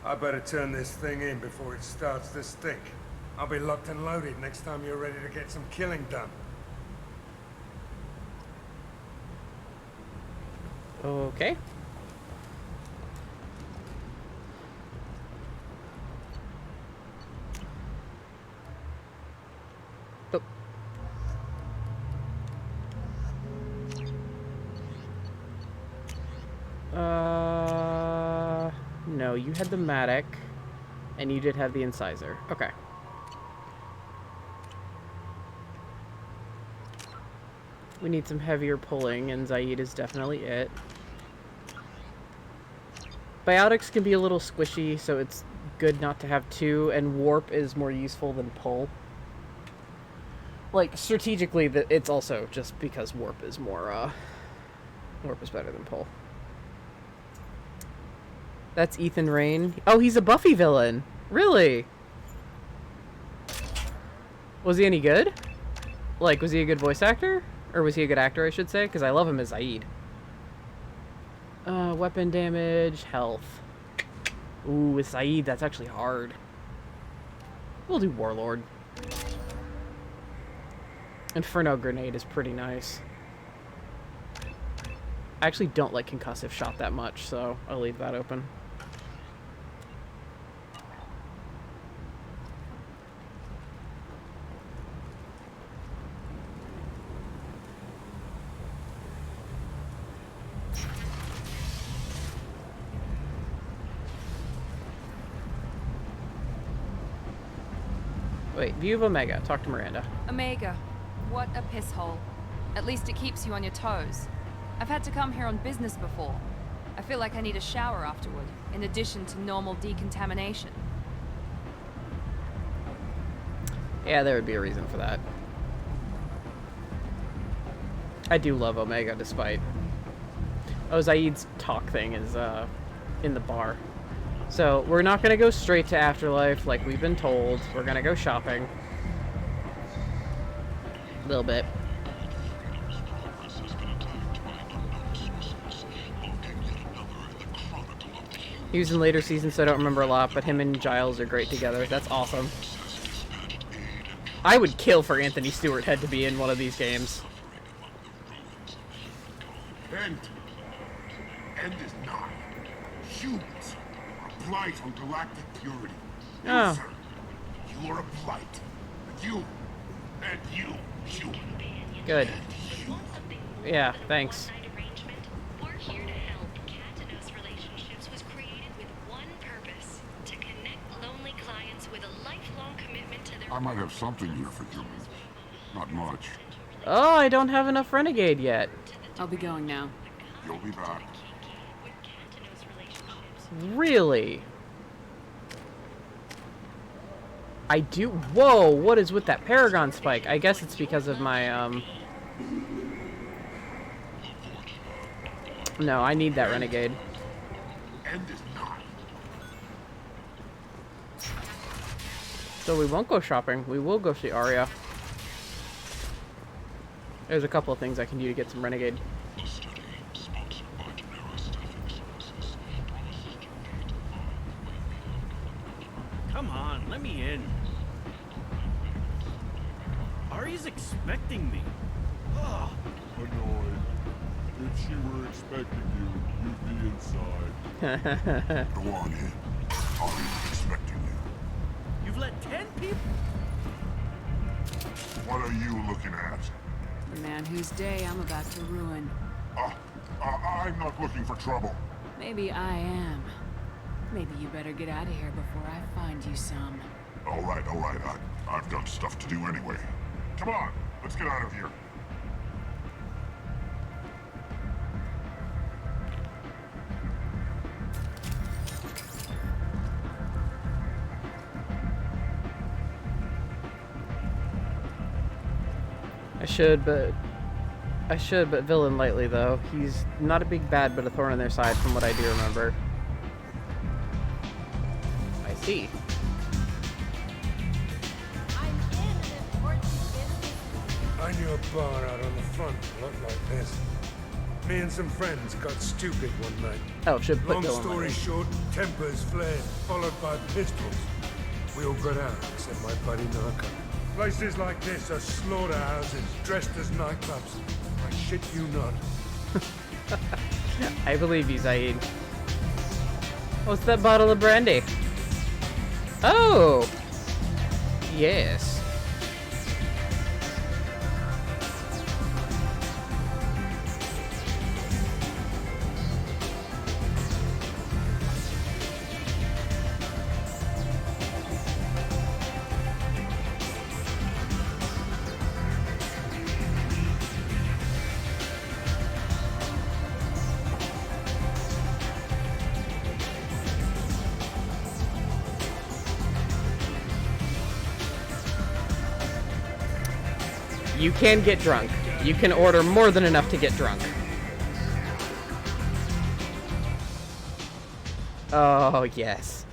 I better turn this thing in before it starts to stink. I'll be locked and loaded next time you're ready to get some killing done. Okay. No, you had the Matic, and you did have the Incisor. Okay. We need some heavier pulling, and Zaid is definitely it. Biotics can be a little squishy, so it's good not to have two, and Warp is more useful than pull. Like, strategically, it's also just because Warp is more, Warp is better than pull. That's Ethan Rayne. Oh, he's a Buffy villain. Really? Was he any good? Like, was he a good voice actor? Or was he a good actor, I should say? Because I love him as Zaid. Weapon damage, health. Ooh, with Zaid, that's actually hard. We'll do Warlord. Inferno Grenade is pretty nice. I actually don't like Concussive Shot that much, so I'll leave that open. Wait, view of Omega. Talk to Miranda. Omega. What a piss hole. At least it keeps you on your toes. I've had to come here on business before. I feel like I need a shower afterward, in addition to normal decontamination. Yeah, there would be a reason for that. I do love Omega, despite... Oh, Zaid's talk thing is, in the bar. So, we're not gonna go straight to Afterlife like we've been told. We're gonna go shopping. A little bit. He was in later seasons, so I don't remember a lot, but him and Giles are great together. That's awesome. I would kill for Anthony Stewart Head to be in one of these games. End is not. Humans are a blight on galactic purity. Oh. Sir, you are a blight. You and you, human. Good. Yeah, thanks. I might have something here for humans. Not much. Oh, I don't have enough Renegade yet. I'll be going now. You'll be back. Really? I do. Whoa, what is with that Paragon spike? I guess it's because of my, No, I need that Renegade. End is not. So we won't go shopping. We will go see Arya. There's a couple of things I can do to get some Renegade. Come on, let me in. Arya's expecting me. Ugh. Annoyed. If she were expecting you, you'd be inside. Go on in. Arya's expecting you. You've let 10 people... What are you looking at? The man whose day I'm about to ruin. I'm not looking for trouble. Maybe I am. Maybe you better get out of here before I find you some. All right. I've got stuff to do anyway. Come on, let's get out of here. I should, but villain lightly, though. He's not a big bad, but a thorn in their side, from what I do remember. I see. I knew a bar out on the front looked like this. Me and some friends got stupid one night. Oh, should put Long villain story lightly. short, tempers flared, followed by pistols. We all got out, except my buddy Narco. Places like this are slaughterhouses dressed as nightclubs. I shit you not. I believe you, Zaid. What's that bottle of brandy? Oh! Yes. You can get drunk. You can order more than enough to get drunk. Oh, yes.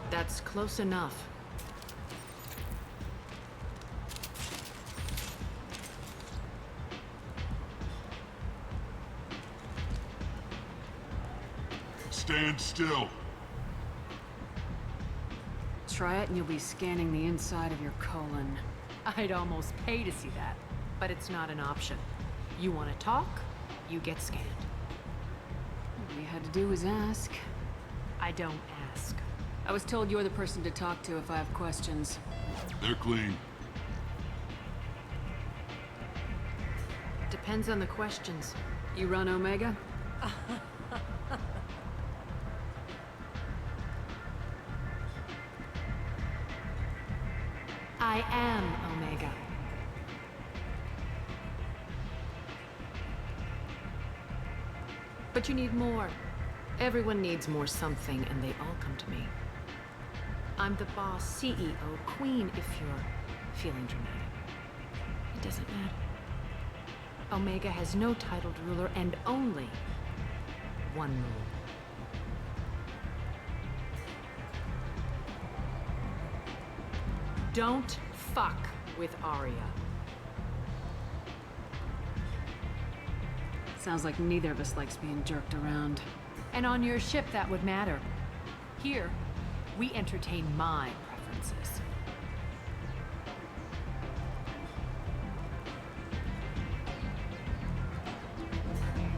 That's close enough. stand still. Try it and you'll be scanning the inside of your colon. I'd almost pay to see that, but it's not an option. You want to talk, you get scanned. All you had to do was ask. I don't ask. I was told you're the person to talk to if I have questions. They're clean. Depends on the questions. You run Omega? I am Omega. But you need more. Everyone needs more something, and they all come to me. I'm the boss, CEO, queen, if you're feeling dramatic. It doesn't matter. Omega has no titled ruler and only one rule. Don't fuck with Arya. Sounds like neither of us likes being jerked around. And on your ship, that would matter. Here, we entertain my preferences.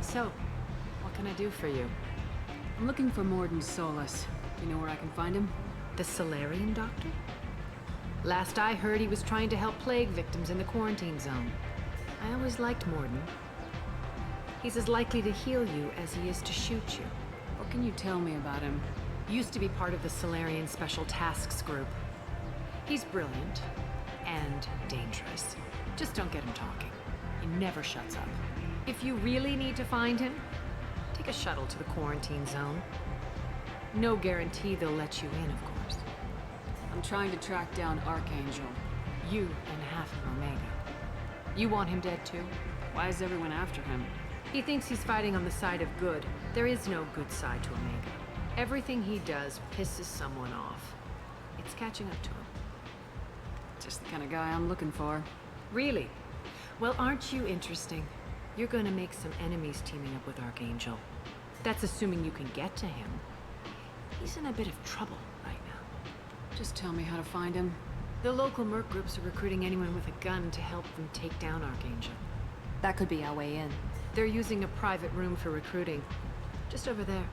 So, what can I do for you? I'm looking for Morden Solus. Do you know where I can find him? The Solarian doctor? Last I heard, he was trying to help plague victims in the quarantine zone. I always liked Morden. He's as likely to heal you as he is to shoot you. What can you tell me about him? Used to be part of the Solarian Special Tasks Group. He's brilliant and dangerous. Just don't get him talking. He never shuts up. If you really need to find him, take a shuttle to the quarantine zone. No guarantee they'll let you in, of course. I'm trying to track down Archangel. You and half of Omega. You want him dead too? Why is everyone after him? He thinks he's fighting on the side of good. There is no good side to Omega. Everything he does pisses someone off. It's catching up to him. Just the kind of guy I'm looking for. Really? Well, aren't you interesting? You're gonna make some enemies teaming up with Archangel. That's assuming you can get to him. He's in a bit of trouble right now. Just tell me how to find him. The local merc groups are recruiting anyone with a gun to help them take down Archangel. That could be our way in. They're using a private room for recruiting. Just over there.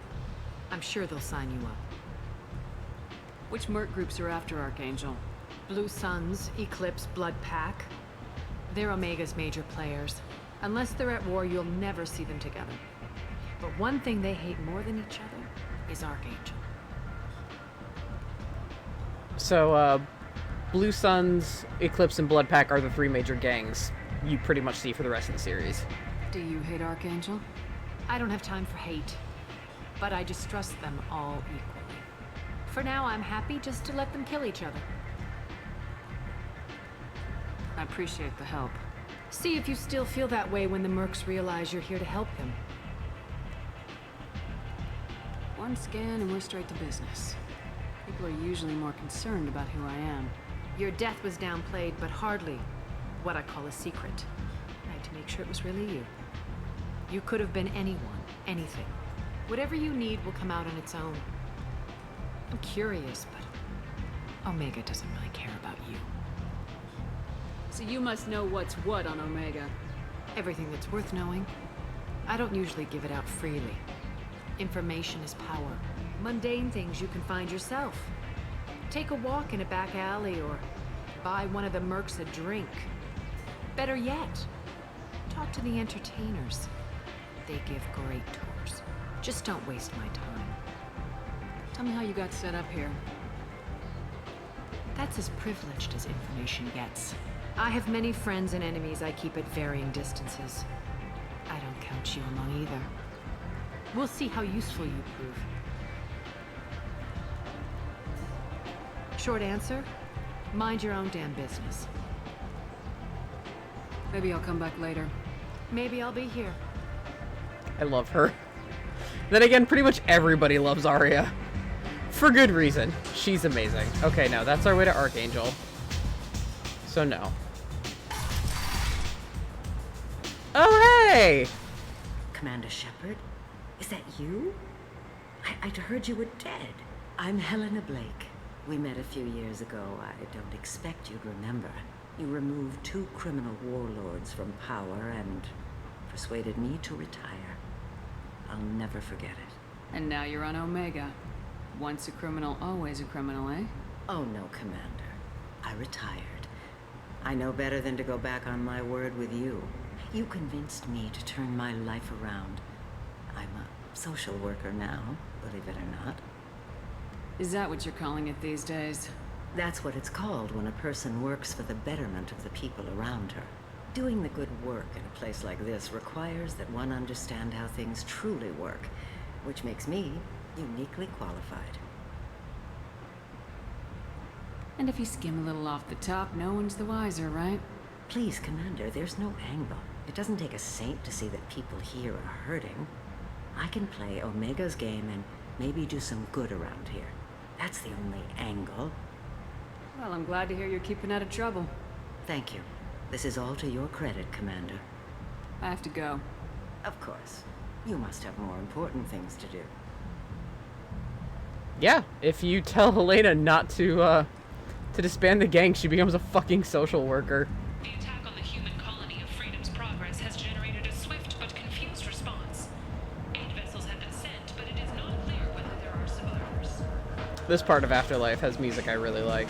I'm sure they'll sign you up. Which merc groups are after Archangel? Blue Suns, Eclipse, Blood Pack. They're Omega's major players. Unless they're at war, you'll never see them together. But one thing they hate more than each other is Archangel. So, Blue Suns, Eclipse, and Blood Pack are the three major gangs you pretty much see for the rest of the series. Do you hate Archangel? I don't have time for hate, but I distrust them all equally. For now, I'm happy just to let them kill each other. I appreciate the help. See if you still feel that way when the mercs realize you're here to help him. One scan and we're straight to business. People are usually more concerned about who I am. Your death was downplayed, but hardly what I call a secret. I had to make sure it was really you. You could have been anyone, anything. Whatever you need will come out on its own. I'm curious, but Omega doesn't really care about you. So you must know what's what on Omega. Everything that's worth knowing. I don't usually give it out freely. Information is power. Mundane things you can find yourself. Take a walk in a back alley or buy one of the mercs a drink. Better yet, talk to the entertainers. They give great tours. Just don't waste my time. Tell me how you got set up here. That's as privileged as information gets. I have many friends and enemies I keep at varying distances. I don't count you among either. We'll see how useful you prove. Short answer, mind your own damn business. Maybe I'll come back later. Maybe I'll be here. I love her. Then again, pretty much everybody loves Arya. For good reason. She's amazing. Okay, no, that's our way to Archangel. So no. Oh, hey! Commander Shepard, is that you? I'd heard you were dead. I'm Helena Blake. We met a few years ago. I don't expect you'd remember. You removed 2 criminal warlords from power and persuaded me to retire. I'll never forget it. And now you're on Omega. Once a criminal, always a criminal, eh? Oh no, Commander. I retired. I know better than to go back on my word with you. You convinced me to turn my life around. I'm a social worker now, believe it or not. Is that what you're calling it these days? That's what it's called when a person works for the betterment of the people around her. Doing the good work in a place like this requires that one understand how things truly work, which makes me uniquely qualified. And if you skim a little off the top, no one's the wiser, right? Please, Commander, there's no angle. It doesn't take a saint to see that people here are hurting. I can play Omega's game and maybe do some good around here. That's the only angle. Well, I'm glad to hear you're keeping out of trouble. Thank you. This is all to your credit, Commander. I have to go. Of course. You must have more important things to do. Yeah, if you tell Helena not to disband the gang, she becomes a fucking social worker. The attack on the human colony of Freedom's Progress has generated a swift but confused response. 8 vessels have been sent, but it is not clear whether there are survivors. This part of Afterlife has music I really like.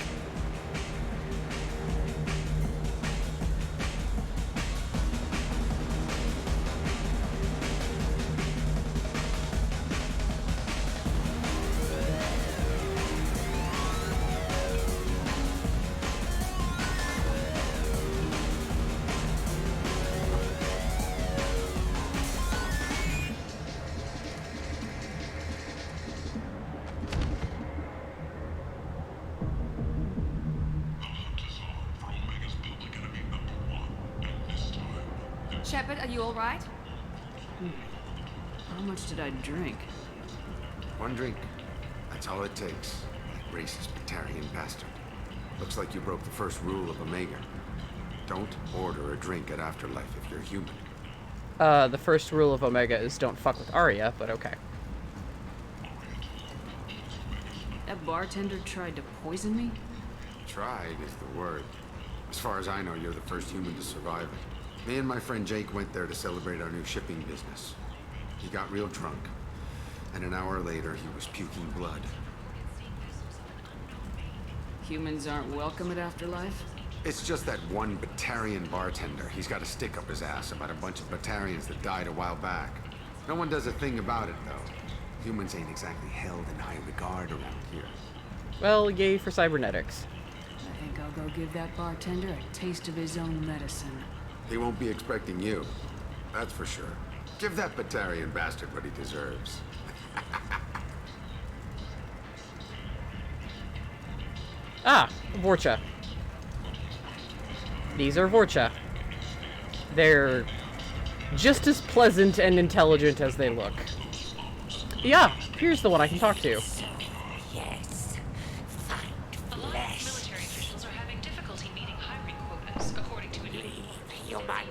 Shepard, are you all right? How much did I drink? 1 drink. That's all it takes. That racist Batarian bastard. Looks like you broke the first rule of Omega. Don't order a drink at Afterlife if you're human. The first rule of Omega is don't fuck with Arya, but okay. That bartender tried to poison me? Tried is the word. As far as I know, you're the first human to survive it. Me and my friend Jake went there to celebrate our new shipping business. He got real drunk, and an hour later he was puking blood. Humans aren't welcome at Afterlife? It's just that one Batarian bartender. He's got a stick up his ass about a bunch of Batarians that died a while back. No one does a thing about it, though. Humans ain't exactly held in high regard around here. Well, yay for cybernetics. I think I'll go give that bartender a taste of his own medicine. He won't be expecting you. That's for sure. Give that Batarian bastard what he deserves. Ah, Vorcha. These are Vorcha. They're just as pleasant and intelligent as they look. Yeah, here's the one I can talk to. Yes. A lot of military officials are having difficulty meeting hiring quotas, according to an Human.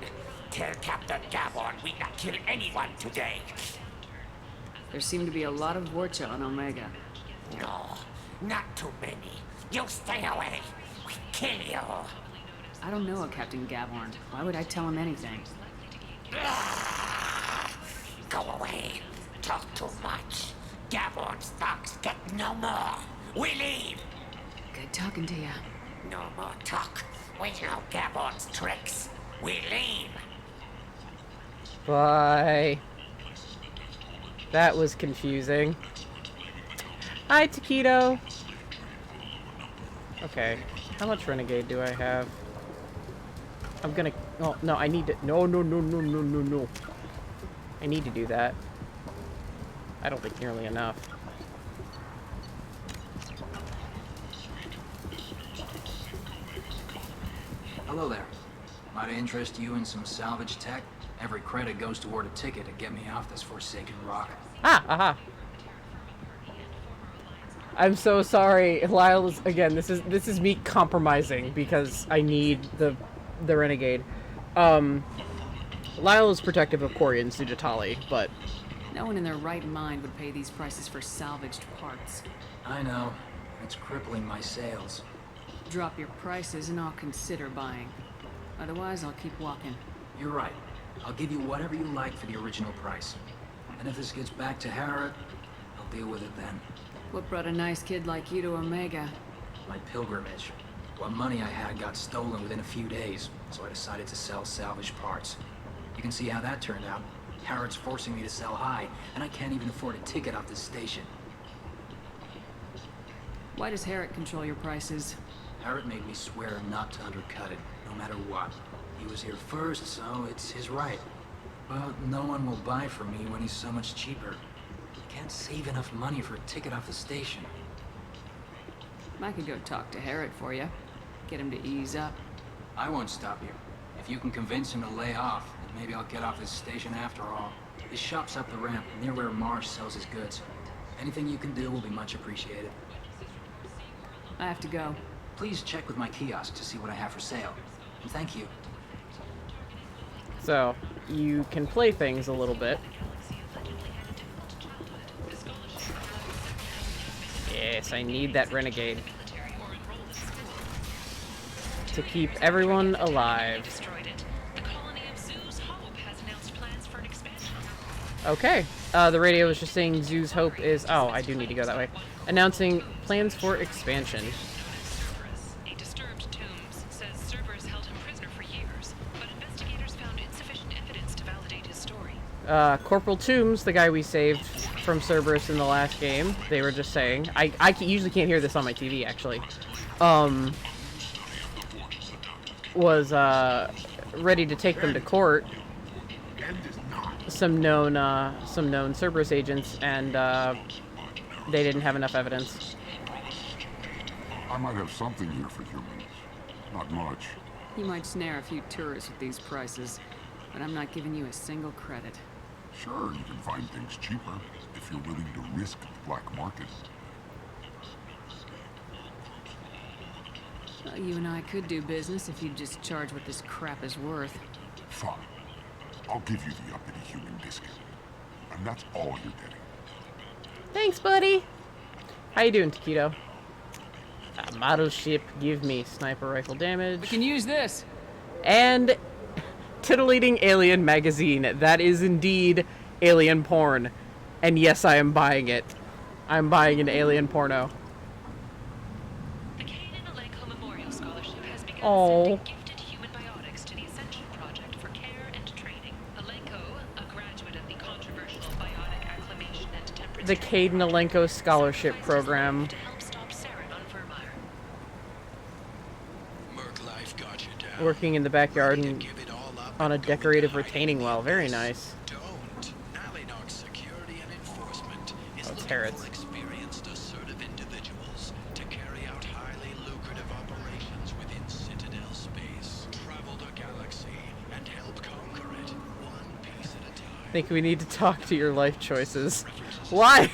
Tell Captain Gavon we not kill anyone today. There seem to be a lot of Vorcha on Omega. No, not too many. You stay away. We kill you. I don't know a Captain Gavon. Why would I tell him anything? Go away. Talk too much. Gavon's thugs get no more. We leave. Good talking to you. No more talk. We know Gavon's tricks. We leave. Bye. That was confusing. Hi, Taquito. Okay. How much Renegade do I have? I'm gonna... Oh, no, I need to... No. I need to do that. I don't think nearly enough. Hello there. Might interest you in some salvage tech? Every credit goes toward a ticket to get me off this forsaken rock. Ah, aha. I'm so sorry, Lyle's again. This is me compromising because I need the Renegade. Lyle is protective of Quarians due to Tali, but No one in their right mind would pay these prices for salvaged parts. I know. It's crippling my sales. Drop your prices and I'll consider buying. Otherwise, I'll keep walking. You're right. I'll give you whatever you like for the original price. And if this gets back to Harrod, I'll deal with it then. What brought a nice kid like you to Omega? My pilgrimage. What money I had got stolen within a few days, so I decided to sell salvaged parts. You can see how that turned out. Harrod's forcing me to sell high, and I can't even afford a ticket off this station. Why does Harrod control your prices? Harrod made me swear not to undercut it, no matter what. He was here first, so it's his right. But no one will buy from me when he's so much cheaper. I can't save enough money for a ticket off the station. I could go talk to Harrod for you. Get him to ease up. I won't stop you. If you can convince him to lay off, then maybe I'll get off this station after all. His shop's up the ramp, near where Marsh sells his goods. Anything you can do will be much appreciated. I have to go. Please check with my kiosk to see what I have for sale. And thank you. So, you can play things a little bit. Yes, I need that renegade to keep everyone alive. Okay, the radio was just saying Zoo's Hope is... Oh, I do need to go that way. Announcing plans for expansion. A disturbed Tombs says Cerberus held him prisoner for years, but investigators found insufficient evidence to validate his story. Corporal Tombs, the guy we saved from Cerberus in the last game, they were just saying... I usually can't hear this on my TV, actually. Was, ready to take them to court. Some known Cerberus agents, and, they didn't have enough evidence. I might have something here for humans. Not much. You might snare a few tourists with these prices, but I'm not giving you a single credit. Sure, you can find things cheaper if you're willing to risk the black market. Well, you and I could do business if you'd just charge what this crap is worth. Fine. I'll give you the uppity human discount. And that's all you're getting. Thanks, buddy. How you doing, Taquito? A model ship, give me sniper rifle damage. We can use this. And titillating alien magazine. That is indeed alien porn. And yes, I am buying it. I'm buying an alien porno. The Cain and Alenko Memorial Scholarship has begun sending gifted human biotics to the Ascension Project for care and training. Alenko, a graduate of the controversial biotic acclimation and temperature... The Caden Alenko Scholarship Program. ...to help stop sarin on Vermeer. Working in the backyard and on a decorative retaining wall. Very nice. Oh, it's Harrods. Experienced assertive individuals to carry out highly lucrative operations within Citadel space. Travel the galaxy and help conquer it, one piece at a time. I think we need to talk to your life choices. Why?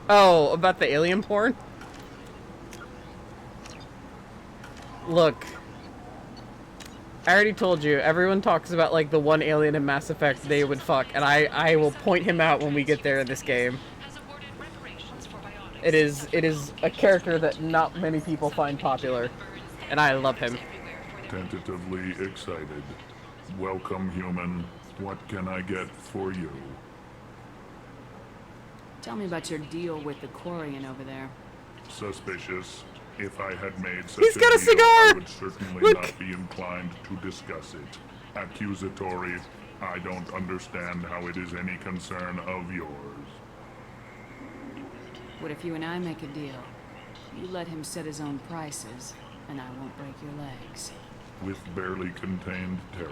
Oh, about the alien porn? Look. I already told you, everyone talks about, like, the one alien in Mass Effect they would fuck, and I will point him out when we get there in this game. It is a character that not many people find popular, and I love him. Tentatively excited. Welcome, human. What can I get for you? Tell me about your deal with the Quarian over there. Suspicious. If I had made such He's got a deal, cigar! I would certainly Look. not be inclined to discuss it. Accusatory. I don't understand how it is any concern of yours. What if you and I make a deal? You let him set his own prices, and I won't break your legs. With barely contained terror,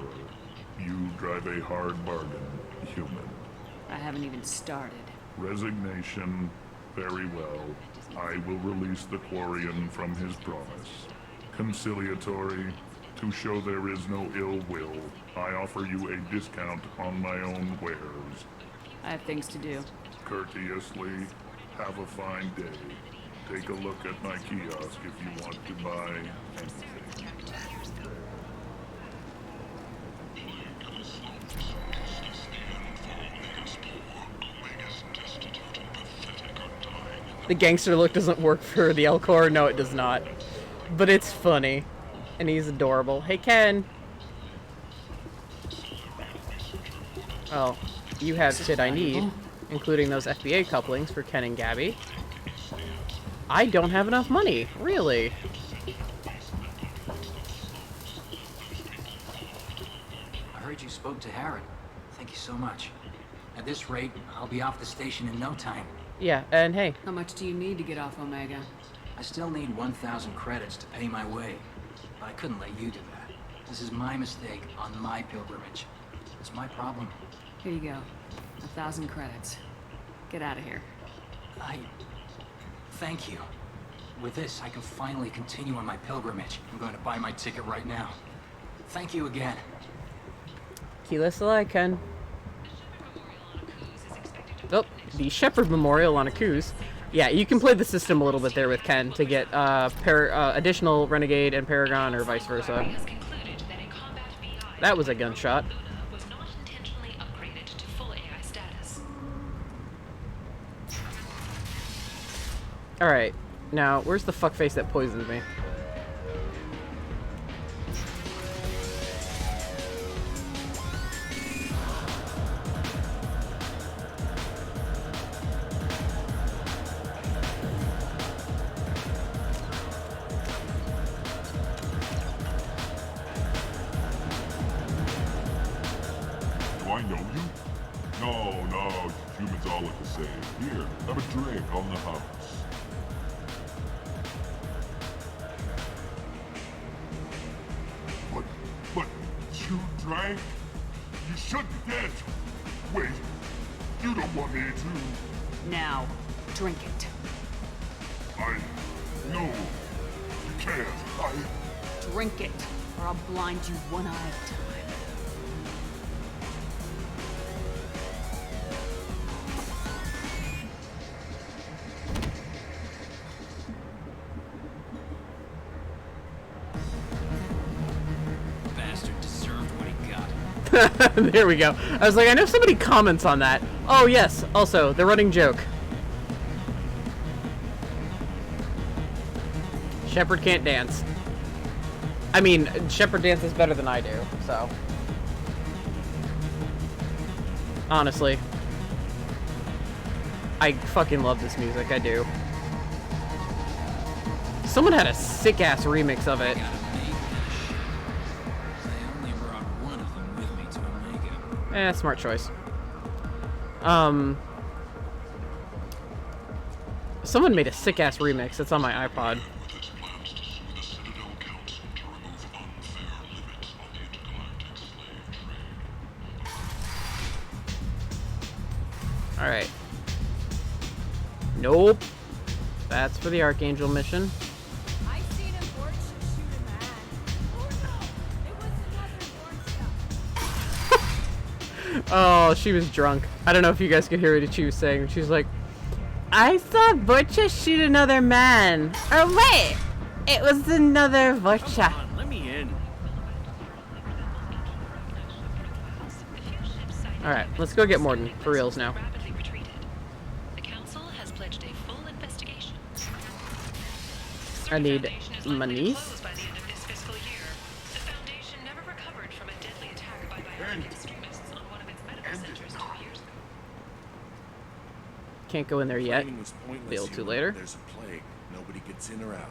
you drive a hard bargain, human. I haven't even started. Resignation. Very well. I will release the Quarian from his promise. Conciliatory. To show there is no ill will, I offer you a discount on my own wares. I have things to do. Courteously. Have a fine day. Take a look at my kiosk if you want to buy anything. The gangster look doesn't work for the Elcor. No, it does not. But it's funny. And he's adorable. Hey, Ken. Oh, you have shit I need, including those FBA couplings for Ken and Gabby. I don't have enough money. Really? I heard you spoke to Harrod. Thank you so much. At this rate, I'll be off the station in no time. Yeah, and hey. How much do you need to get off Omega? I still need 1,000 credits to pay my way, but I couldn't let you do that. This is my mistake on my pilgrimage. It's my problem. Here you go. 1,000 credits. Get out of here. Thank you. With this, I can finally continue on my pilgrimage. I'm going to buy my ticket right now. Thank you again. Keyless alike, Ken. Oh, the Shepherd Memorial on Akuz. Yeah, you can play the system a little bit there with Ken to get additional Renegade and Paragon, or vice versa. That was a gunshot. Alright, now, where's the fuckface that poisoned me? Do I know you? No, humans all look the same. Here, have a drink on the house. But you drank? You should be dead. Wait, you don't want me to. Now, drink it. No, you can't. Drink it, or I'll blind you one eye at a time. There we go. I was like, I know somebody comments on that. Oh, yes. Also, the running joke. Shepard can't dance. I mean, Shepard dances better than I do, so. Honestly. I fucking love this music. I do. Someone had a sick-ass remix of it. Smart choice. Someone made a sick-ass remix. It's on my iPod. Alright. Nope. That's for the Archangel mission. Oh, she was drunk. I don't know if you guys could hear what she was saying. She was like, I saw Butcher shoot another man. Or wait, it was another Butcher. Come on, let me in. Alright, let's go get Morden. For reals now. I need money. Can't go in there yet. Be able to later. There's a plague. Nobody gets in or out.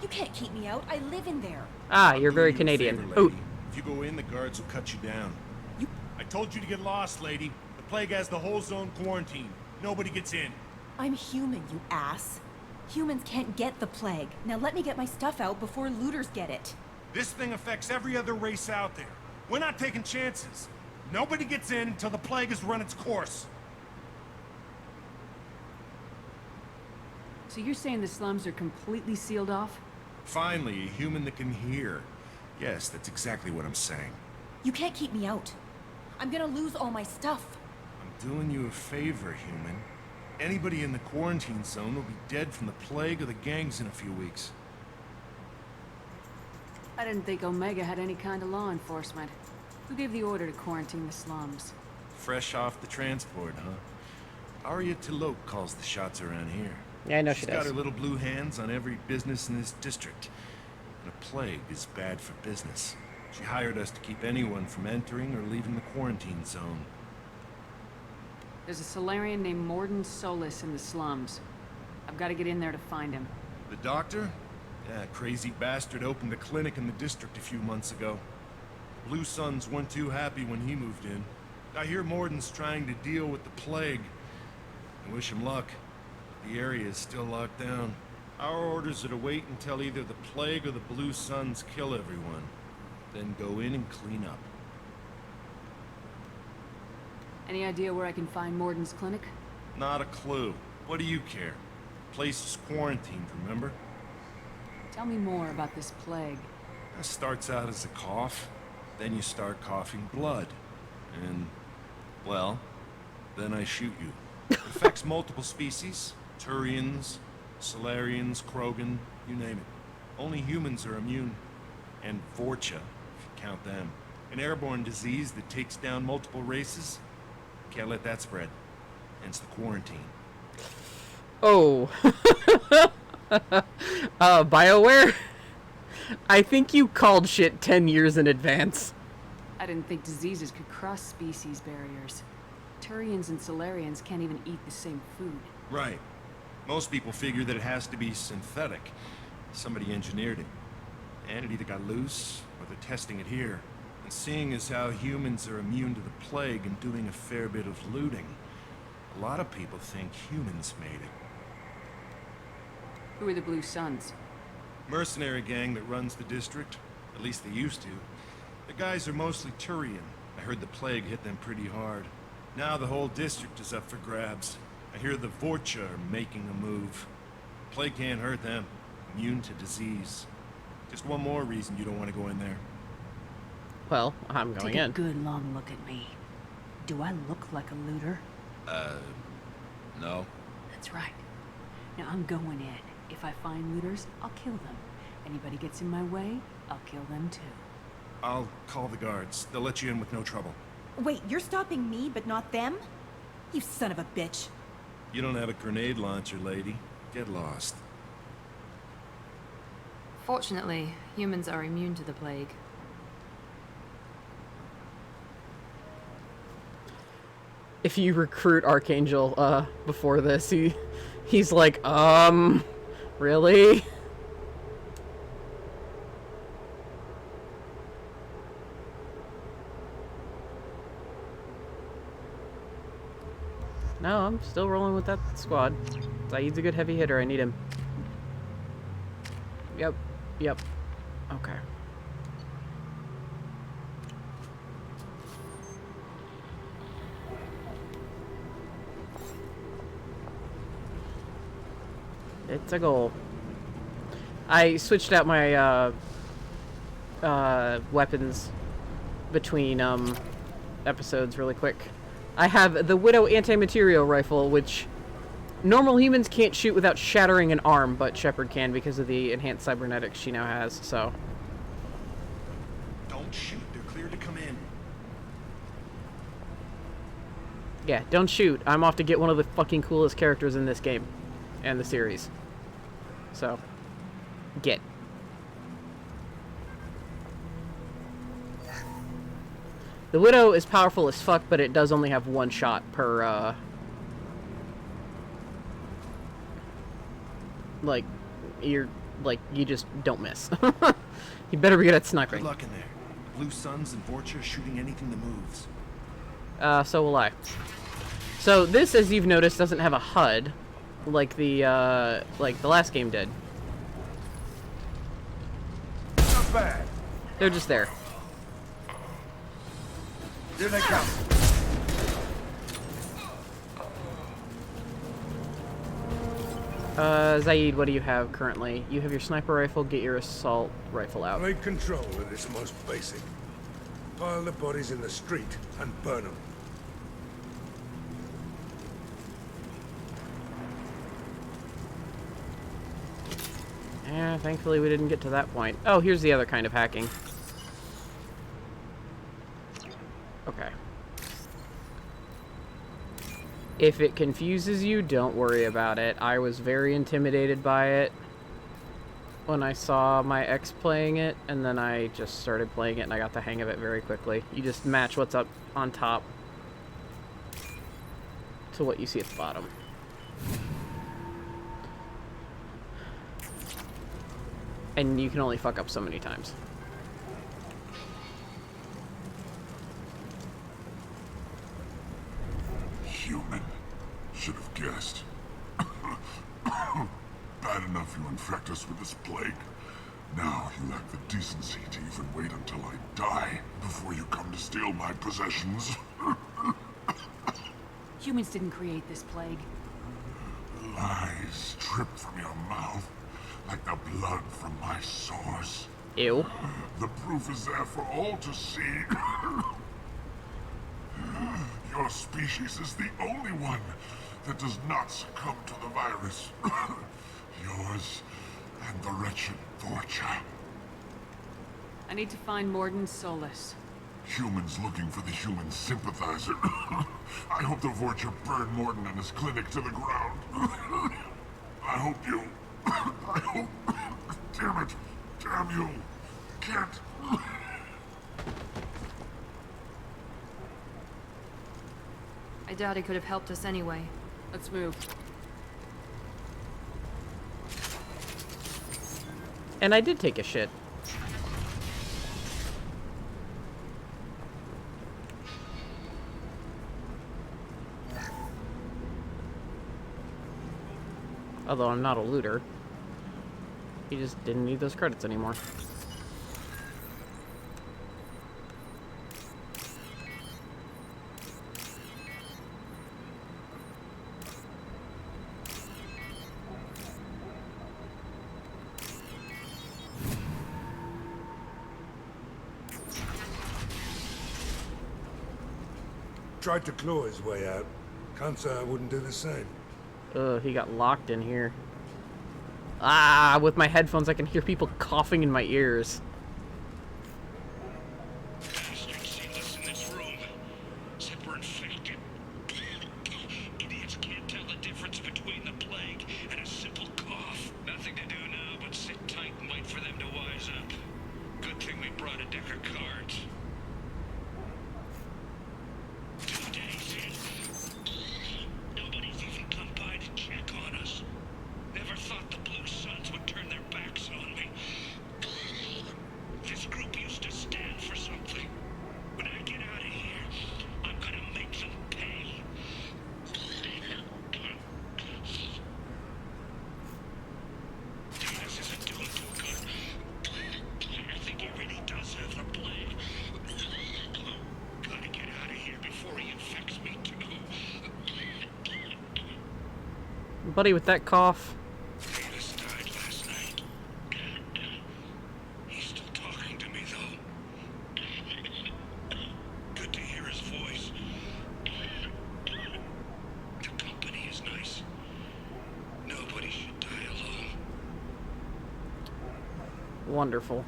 You can't keep me out. I live in there. Ah, you're very Canadian. Oh. If you go in, the guards will cut you down. I told you to get lost, lady. The plague has the whole zone quarantined. Nobody gets in. I'm human, you ass. Humans can't get the plague. Now let me get my stuff out before looters get it. This thing affects every other race out there. We're not taking chances. Nobody gets in until the plague has run its course. So you're saying the slums are completely sealed off? Finally, a human that can hear. Yes, that's exactly what I'm saying. You can't keep me out. I'm gonna lose all my stuff. I'm doing you a favor, human. Anybody in the quarantine zone will be dead from the plague or the gangs in a few weeks. I didn't think Omega had any kind of law enforcement. Who gave the order to quarantine the slums? Fresh off the transport, huh? Arya Tilok calls the shots around here. Yeah, I know she She's does. got her little blue hands on every business in this district. And a plague is bad for business. She hired us to keep anyone from entering or leaving the quarantine zone. There's a Solarian named Morden Solis in the slums. I've got to get in there to find him. The doctor? Yeah, crazy bastard opened a clinic in the district a few months ago. Blue Suns weren't too happy when he moved in. I hear Morden's trying to deal with the plague. I wish him luck. The area is still locked down. Our orders are to wait until either the plague or the Blue Suns kill everyone. Then go in and clean up. Any idea where I can find Morden's clinic? Not a clue. What do you care? The place is quarantined, remember? Tell me more about this plague. It starts out as a cough, then you start coughing blood. And, well, then I shoot you. It affects multiple species. Turians, Solarians, Krogan, you name it. Only humans are immune. And Vorcha, if you count them. An airborne disease that takes down multiple races. Can't let that spread. Hence the quarantine. Oh. BioWare? I think you called shit 10 years in advance. I didn't think diseases could cross species barriers. Turians and Solarians can't even eat the same food. Right. Most people figure that it has to be synthetic. Somebody engineered it. And it either got loose, or they're testing it here. And seeing as how humans are immune to the plague and doing a fair bit of looting, a lot of people think humans made it. Who are the Blue Suns? Mercenary gang that runs the district. At least they used to. The guys are mostly Turian. I heard the plague hit them pretty hard. Now the whole district is up for grabs. I hear the Vorcha are making a move. Plague can't hurt them. Immune to disease. Just one more reason you don't want to go in there. Well, I'm going in. Take a good long look at me. Do I look like a looter? No. That's right. Now I'm going in. If I find looters, I'll kill them. Anybody gets in my way, I'll kill them too. I'll call the guards. They'll let you in with no trouble. Wait, you're stopping me, but not them? You son of a bitch. You don't have a grenade launcher, lady. Get lost. Fortunately, humans are immune to the plague. If you recruit Archangel before this, he's like, really? No, I'm still rolling with that squad. Zaid's a good heavy hitter. I need him. Yep. Okay. It's a goal. I switched out my weapons between episodes really quick. I have the Widow anti-material rifle, which normal humans can't shoot without shattering an arm, but Shepard can because of the enhanced cybernetics she now has, so. Don't shoot. They're clear to come in. Yeah, don't shoot. I'm off to get one of the fucking coolest characters in this game and the series. So, get. The Widow is powerful as fuck, but it does only have one shot per, you just don't miss. You better be good at sniping. Good luck in there. Blue Suns and Vorcha shooting anything that moves. So will I. So this, as you've noticed, doesn't have a HUD, like the last game did. Not bad. They're just there. Here they come. Zaid, what do you have currently? You have your sniper rifle, get your assault rifle out. Take control of this most basic. Pile the bodies in the street and burn them. Yeah, thankfully we didn't get to that point. Oh, here's the other kind of hacking. If it confuses you, don't worry about it. I was very intimidated by it when I saw my ex playing it, and then I just started playing it and I got the hang of it very quickly. You just match what's up on top to what you see at the bottom. And you can only fuck up so many times. Human. Should have guessed. Bad enough you infect us with this plague. Now you lack the decency to even wait until I die before you come to steal my possessions. Humans didn't create this plague. Lies drip from your mouth like the blood from my sores. Ew. The proof is there for all to see. Your species is the only one that does not succumb to the virus. Yours and the wretched Vorcha. I need to find Morden Solus. Humans looking for the human sympathizer. I hope the Vorcha burn Morden and his clinic to the ground. I hope you... I hope... Damn it. Damn you. Can't... I doubt he could have helped us anyway. Let's move. And I did take a shit. Although I'm not a looter. He just didn't need those credits anymore. Tried to claw his way out. Can't say I wouldn't do the same. He got locked in here. Ah, with my headphones I can hear people coughing in my ears. Bastards see this in this room. Said we're infected. Idiots can't tell the difference between the plague and a simple cough. Nothing to do now but sit tight and wait for them to wise up. Good thing we brought a deck of cards. 2 days in. Nobody's even come by to check on us. Never thought the Blue Suns would turn their backs on me. This group used to stand for something. When I get out of here, I'm gonna make them pay. This isn't doing too good. I think he really does have the plague. Gotta get out of here before he infects me too. Buddy with that cough. Davis died last night. He's still talking to me, though. Good to hear his voice. The company is nice. Nobody should die alone. Wonderful.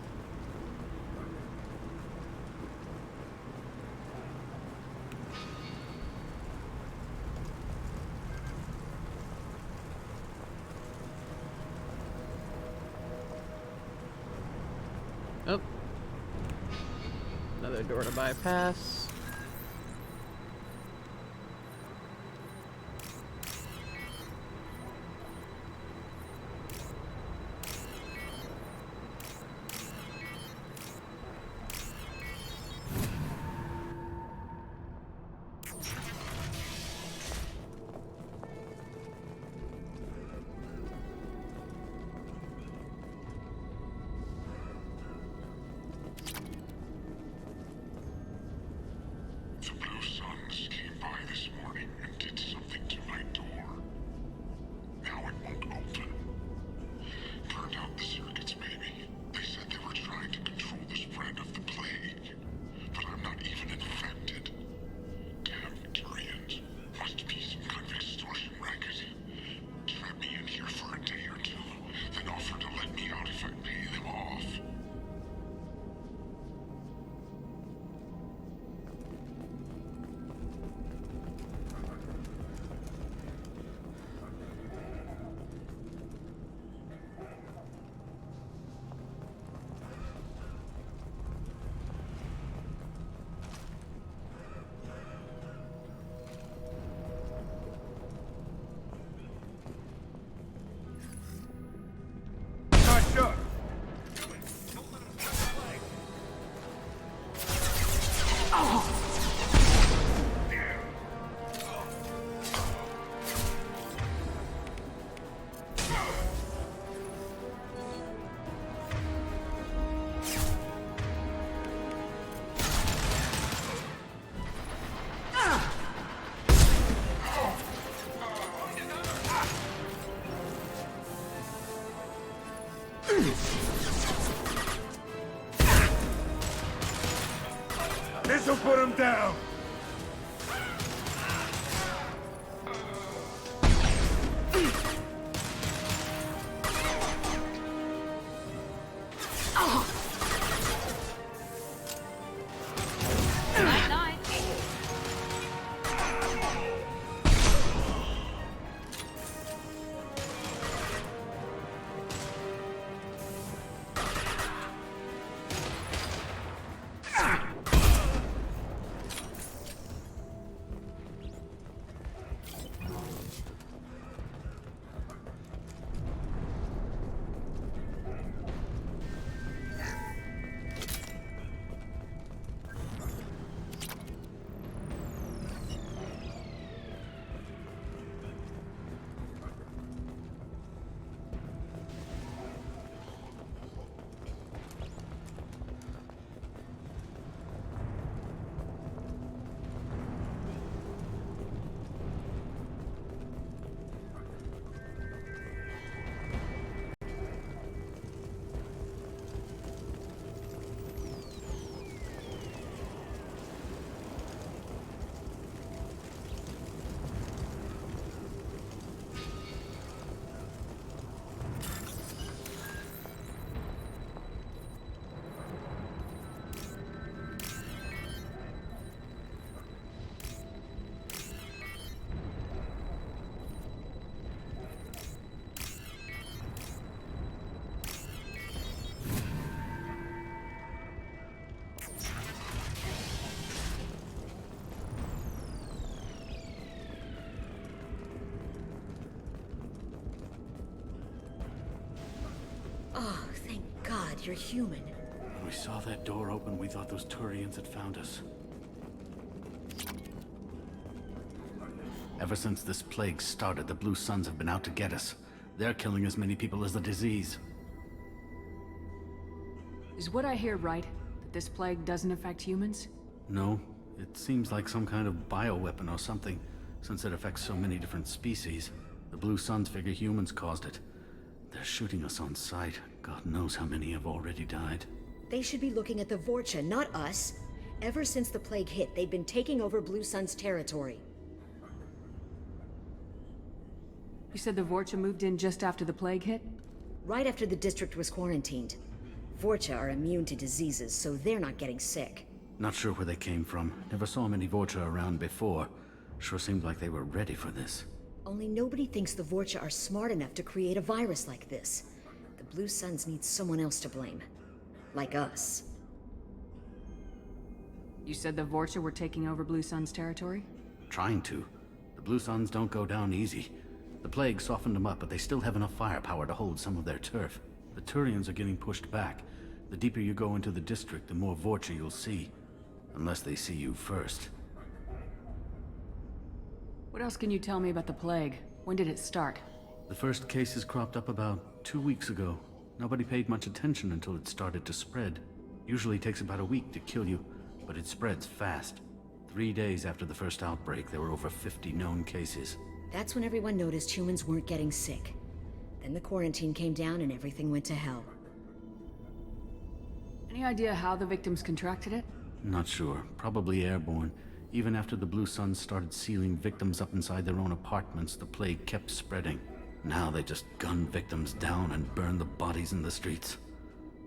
Oh. Another door to bypass. This'll put him down! Oh, thank God you're human. When we saw that door open, we thought those Turians had found us. Ever since this plague started, the Blue Suns have been out to get us. They're killing as many people as the disease. Is what I hear right? That this plague doesn't affect humans? No, it seems like some kind of bioweapon or something, since it affects so many different species. The Blue Suns figure humans caused it. They're shooting us on sight. God knows how many have already died. They should be looking at the Vorcha, not us. Ever since the plague hit, they've been taking over Blue Sun's territory. You said the Vorcha moved in just after the plague hit? Right after the district was quarantined. Vorcha are immune to diseases, so they're not getting sick. Not sure where they came from. Never saw many Vorcha around before. Sure seemed like they were ready for this. Only nobody thinks the Vorcha are smart enough to create a virus like this. The Blue Suns need someone else to blame. Like us. You said the Vorcha were taking over Blue Sun's territory? Trying to. The Blue Suns don't go down easy. The plague softened them up, but they still have enough firepower to hold some of their turf. The Turians are getting pushed back. The deeper you go into the district, the more Vorcha you'll see. Unless they see you first. What else can you tell me about the plague? When did it start? The first cases cropped up about 2 weeks ago. Nobody paid much attention until it started to spread. Usually takes about a week to kill you, but it spreads fast. 3 days after the first outbreak, there were over 50 known cases. That's when everyone noticed humans weren't getting sick. Then the quarantine came down and everything went to hell. Any idea how the victims contracted it? Not sure. Probably airborne. Even after the Blue Suns started sealing victims up inside their own apartments, the plague kept spreading. Now they just gun victims down and burn the bodies in the streets.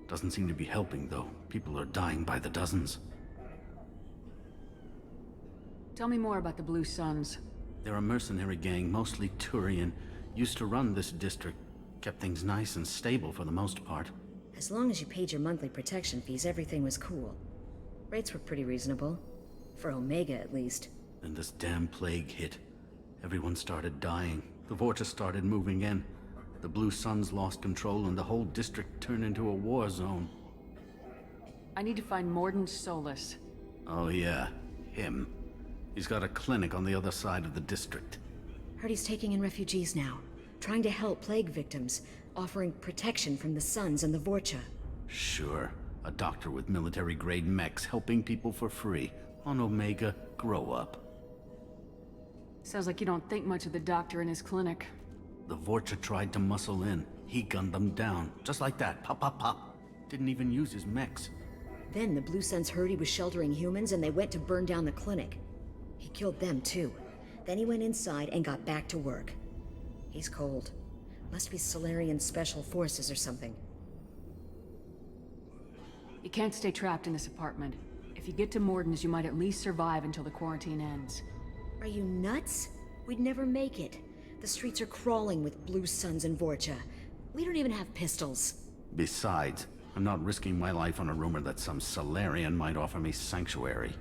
Doesn't seem to be helping, though. People are dying by the dozens. Tell me more about the Blue Suns. They're a mercenary gang, mostly Turian. Used to run this district. Kept things nice and stable for the most part. As long as you paid your monthly protection fees, everything was cool. Rates were pretty reasonable. For Omega, at least. Then this damn plague hit. Everyone started dying. The Vorcha started moving in. The Blue Suns lost control and the whole district turned into a war zone. I need to find Mordin Solus. Oh yeah, him. He's got a clinic on the other side of the district. Heard he's taking in refugees now. Trying to help plague victims. Offering protection from the Suns and the Vorcha. Sure. A doctor with military-grade mechs helping people for free. On Omega, grow up. Sounds like you don't think much of the doctor in his clinic. The Vorcha tried to muscle in. He gunned them down, just like that. Pop, pop, pop. Didn't even use his mechs. Then the Blue Suns heard he was sheltering humans and they went to burn down the clinic. He killed them too. Then he went inside and got back to work. He's cold. Must be Solarian Special Forces or something. You can't stay trapped in this apartment. If you get to Morden's, you might at least survive until the quarantine ends. Are you nuts? We'd never make it. The streets are crawling with Blue Suns and Vorcha. We don't even have pistols. Besides, I'm not risking my life on a rumor that some Solarian might offer me sanctuary.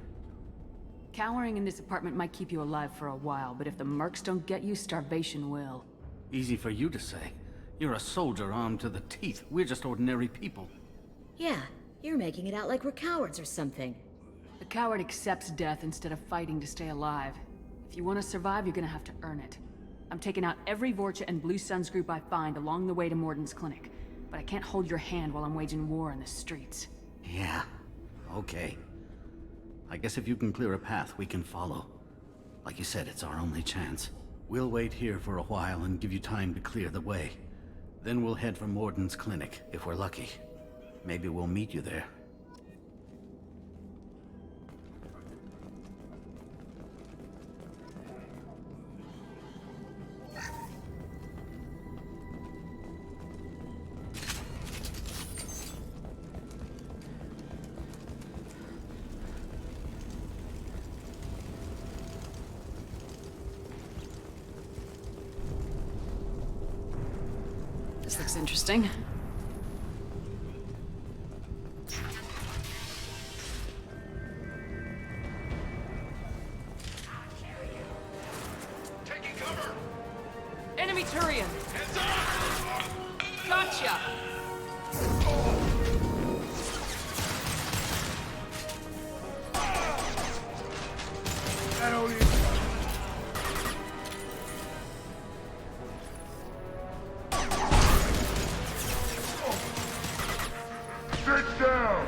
Cowering in this apartment might keep you alive for a while, but if the mercs don't get you, starvation will. Easy for you to say. You're a soldier armed to the teeth. We're just ordinary people. Yeah, you're making it out like we're cowards or something. The coward accepts death instead of fighting to stay alive. If you want to survive, you're gonna have to earn it. I'm taking out every Vorcha and Blue Suns group I find along the way to Morden's clinic. But I can't hold your hand while I'm waging war in the streets. Yeah, okay. I guess if you can clear a path, we can follow. Like you said, it's our only chance. We'll wait here for a while and give you time to clear the way. Then we'll head for Morden's clinic, if we're lucky. Maybe we'll meet you there. This looks interesting. Taking cover! Enemy Turian! Gotcha! That only Sit down!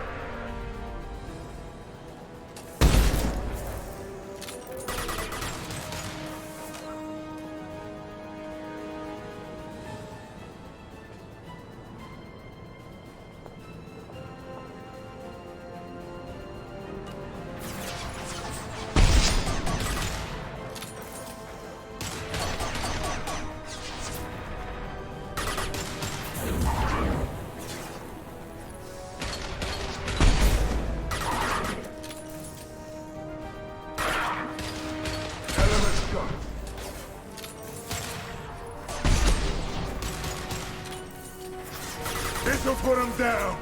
This'll put him down.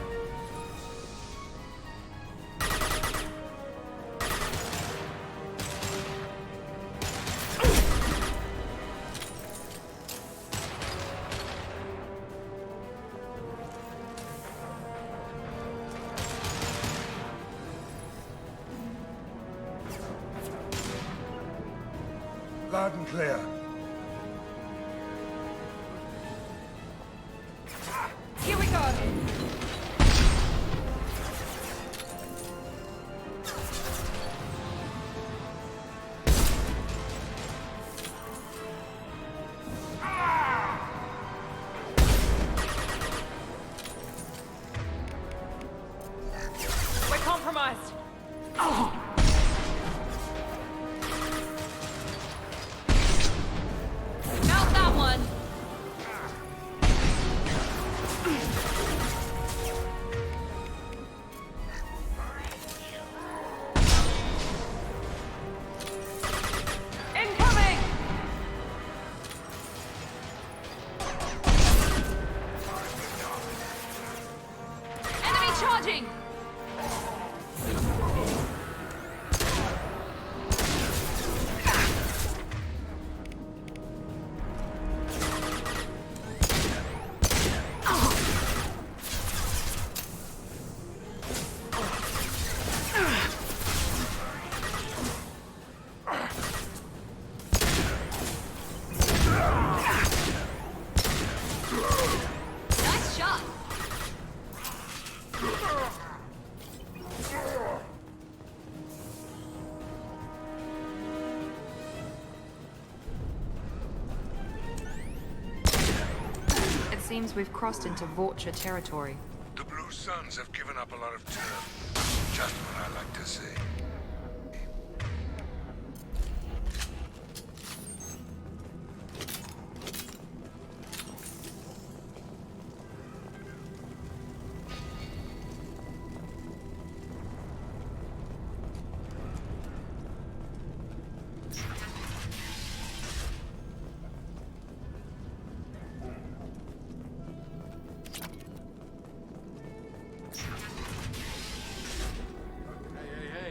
Loud and clear. Here we go! We're compromised! Mount that one! Incoming! Enemy charging! Nice shot! Seems we've crossed into Vorcha territory. The Blue Suns have given up a lot of turf. Just what I like to see.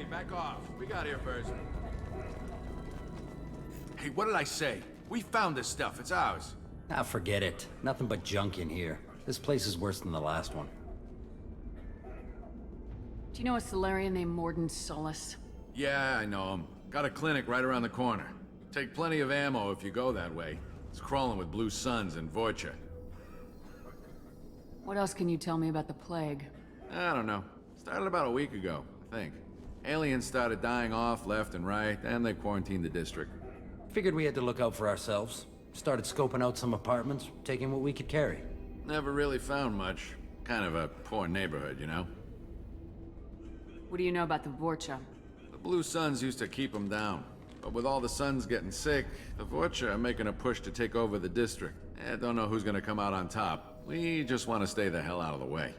Back off. We got here first. Hey, what did I say? We found this stuff. It's ours. Ah, forget it. Nothing but junk in here. This place is worse than the last one. Do you know a Solarian named Morden Solus? Yeah, I know him. Got a clinic right around the corner. Take plenty of ammo if you go that way. It's crawling with Blue Suns and Vorcha. What else can you tell me about the plague? I don't know. Started about a week ago, I think. Aliens started dying off left and right, and they quarantined the district. Figured we had to look out for ourselves. Started scoping out some apartments, taking what we could carry. Never really found much. Kind of a poor neighborhood, you know? What do you know about the Vorcha? The Blue Suns used to keep them down. But with all the Suns getting sick, the Vorcha are making a push to take over the district. Don't know who's gonna come out on top. We just want to stay the hell out of the way.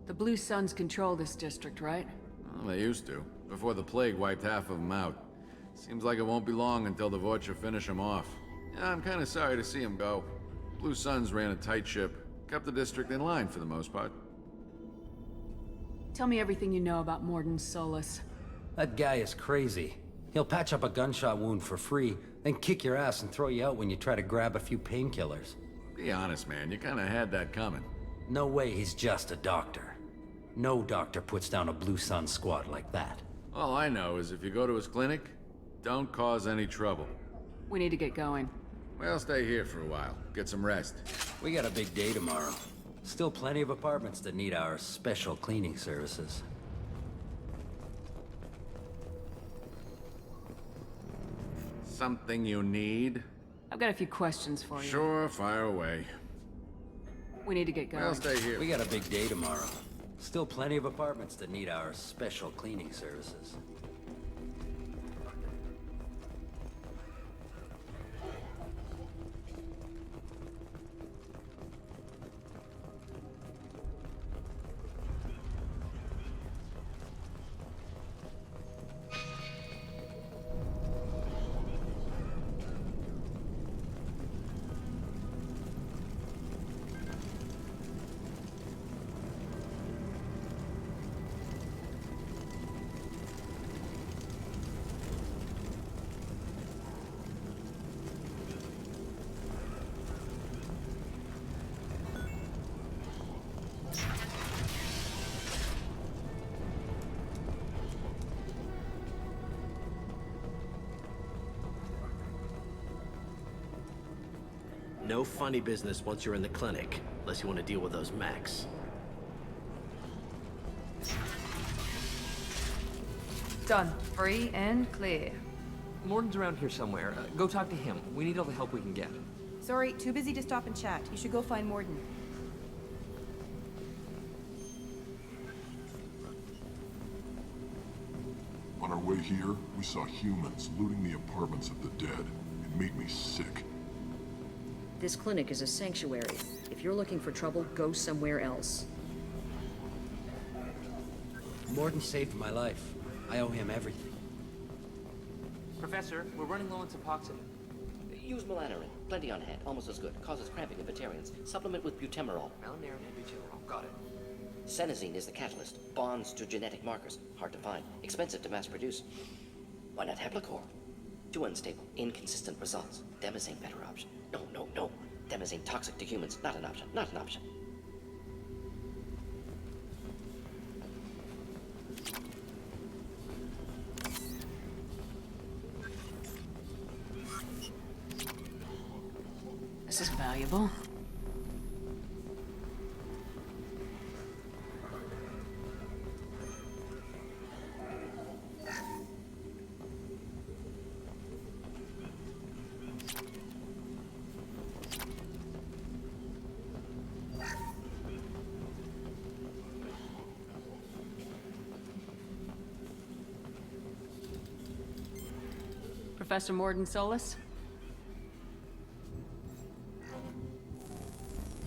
The Blue Suns control this district, right? Well, they used to, before the plague wiped half of them out. Seems like it won't be long until the Vorcha finish them off. Yeah, I'm kind of sorry to see them go. Blue Suns ran a tight ship, kept the district in line for the most part. Tell me everything you know about Morden Solus. That guy is crazy. He'll patch up a gunshot wound for free, then kick your ass and throw you out when you try to grab a few painkillers. Be honest, man, you kind of had that coming. No way he's just a doctor. No doctor puts down a Blue Sun squad like that. All I know is if you go to his clinic, don't cause any trouble. We need to get going. Well, stay here for a while. Get some rest. We got a big day tomorrow. Still plenty of apartments that need our special cleaning services. Something you need? I've got a few questions for you. Sure, fire away. We need to get going. Well, stay here. We got a big day tomorrow. Still plenty of apartments that need our special cleaning services. No funny business once you're in the clinic, unless you want to deal with those mechs. Done. Free and clear. Morden's around here somewhere. Go talk to him. We need all the help we can get. Sorry, too busy to stop and chat. You should go find Morden. On our way here, we saw humans looting the apartments of the dead. It made me sick. This clinic is a sanctuary. If you're looking for trouble, go somewhere else. Morden saved my life. I owe him everything. Professor, we're running low on Suboxone. Use melanorin. Plenty on hand. Almost as good. Causes cramping in vegetarians. Supplement with butemerol. Malinarin and butemerol. Got it. Senesine is the catalyst. Bonds to genetic markers. Hard to find. Expensive to mass produce. Why not Heplicor? Too unstable. Inconsistent results. Demazine better option. No. Demazine toxic to humans. Not an option. Not an option. This is valuable. Professor Morden Solus?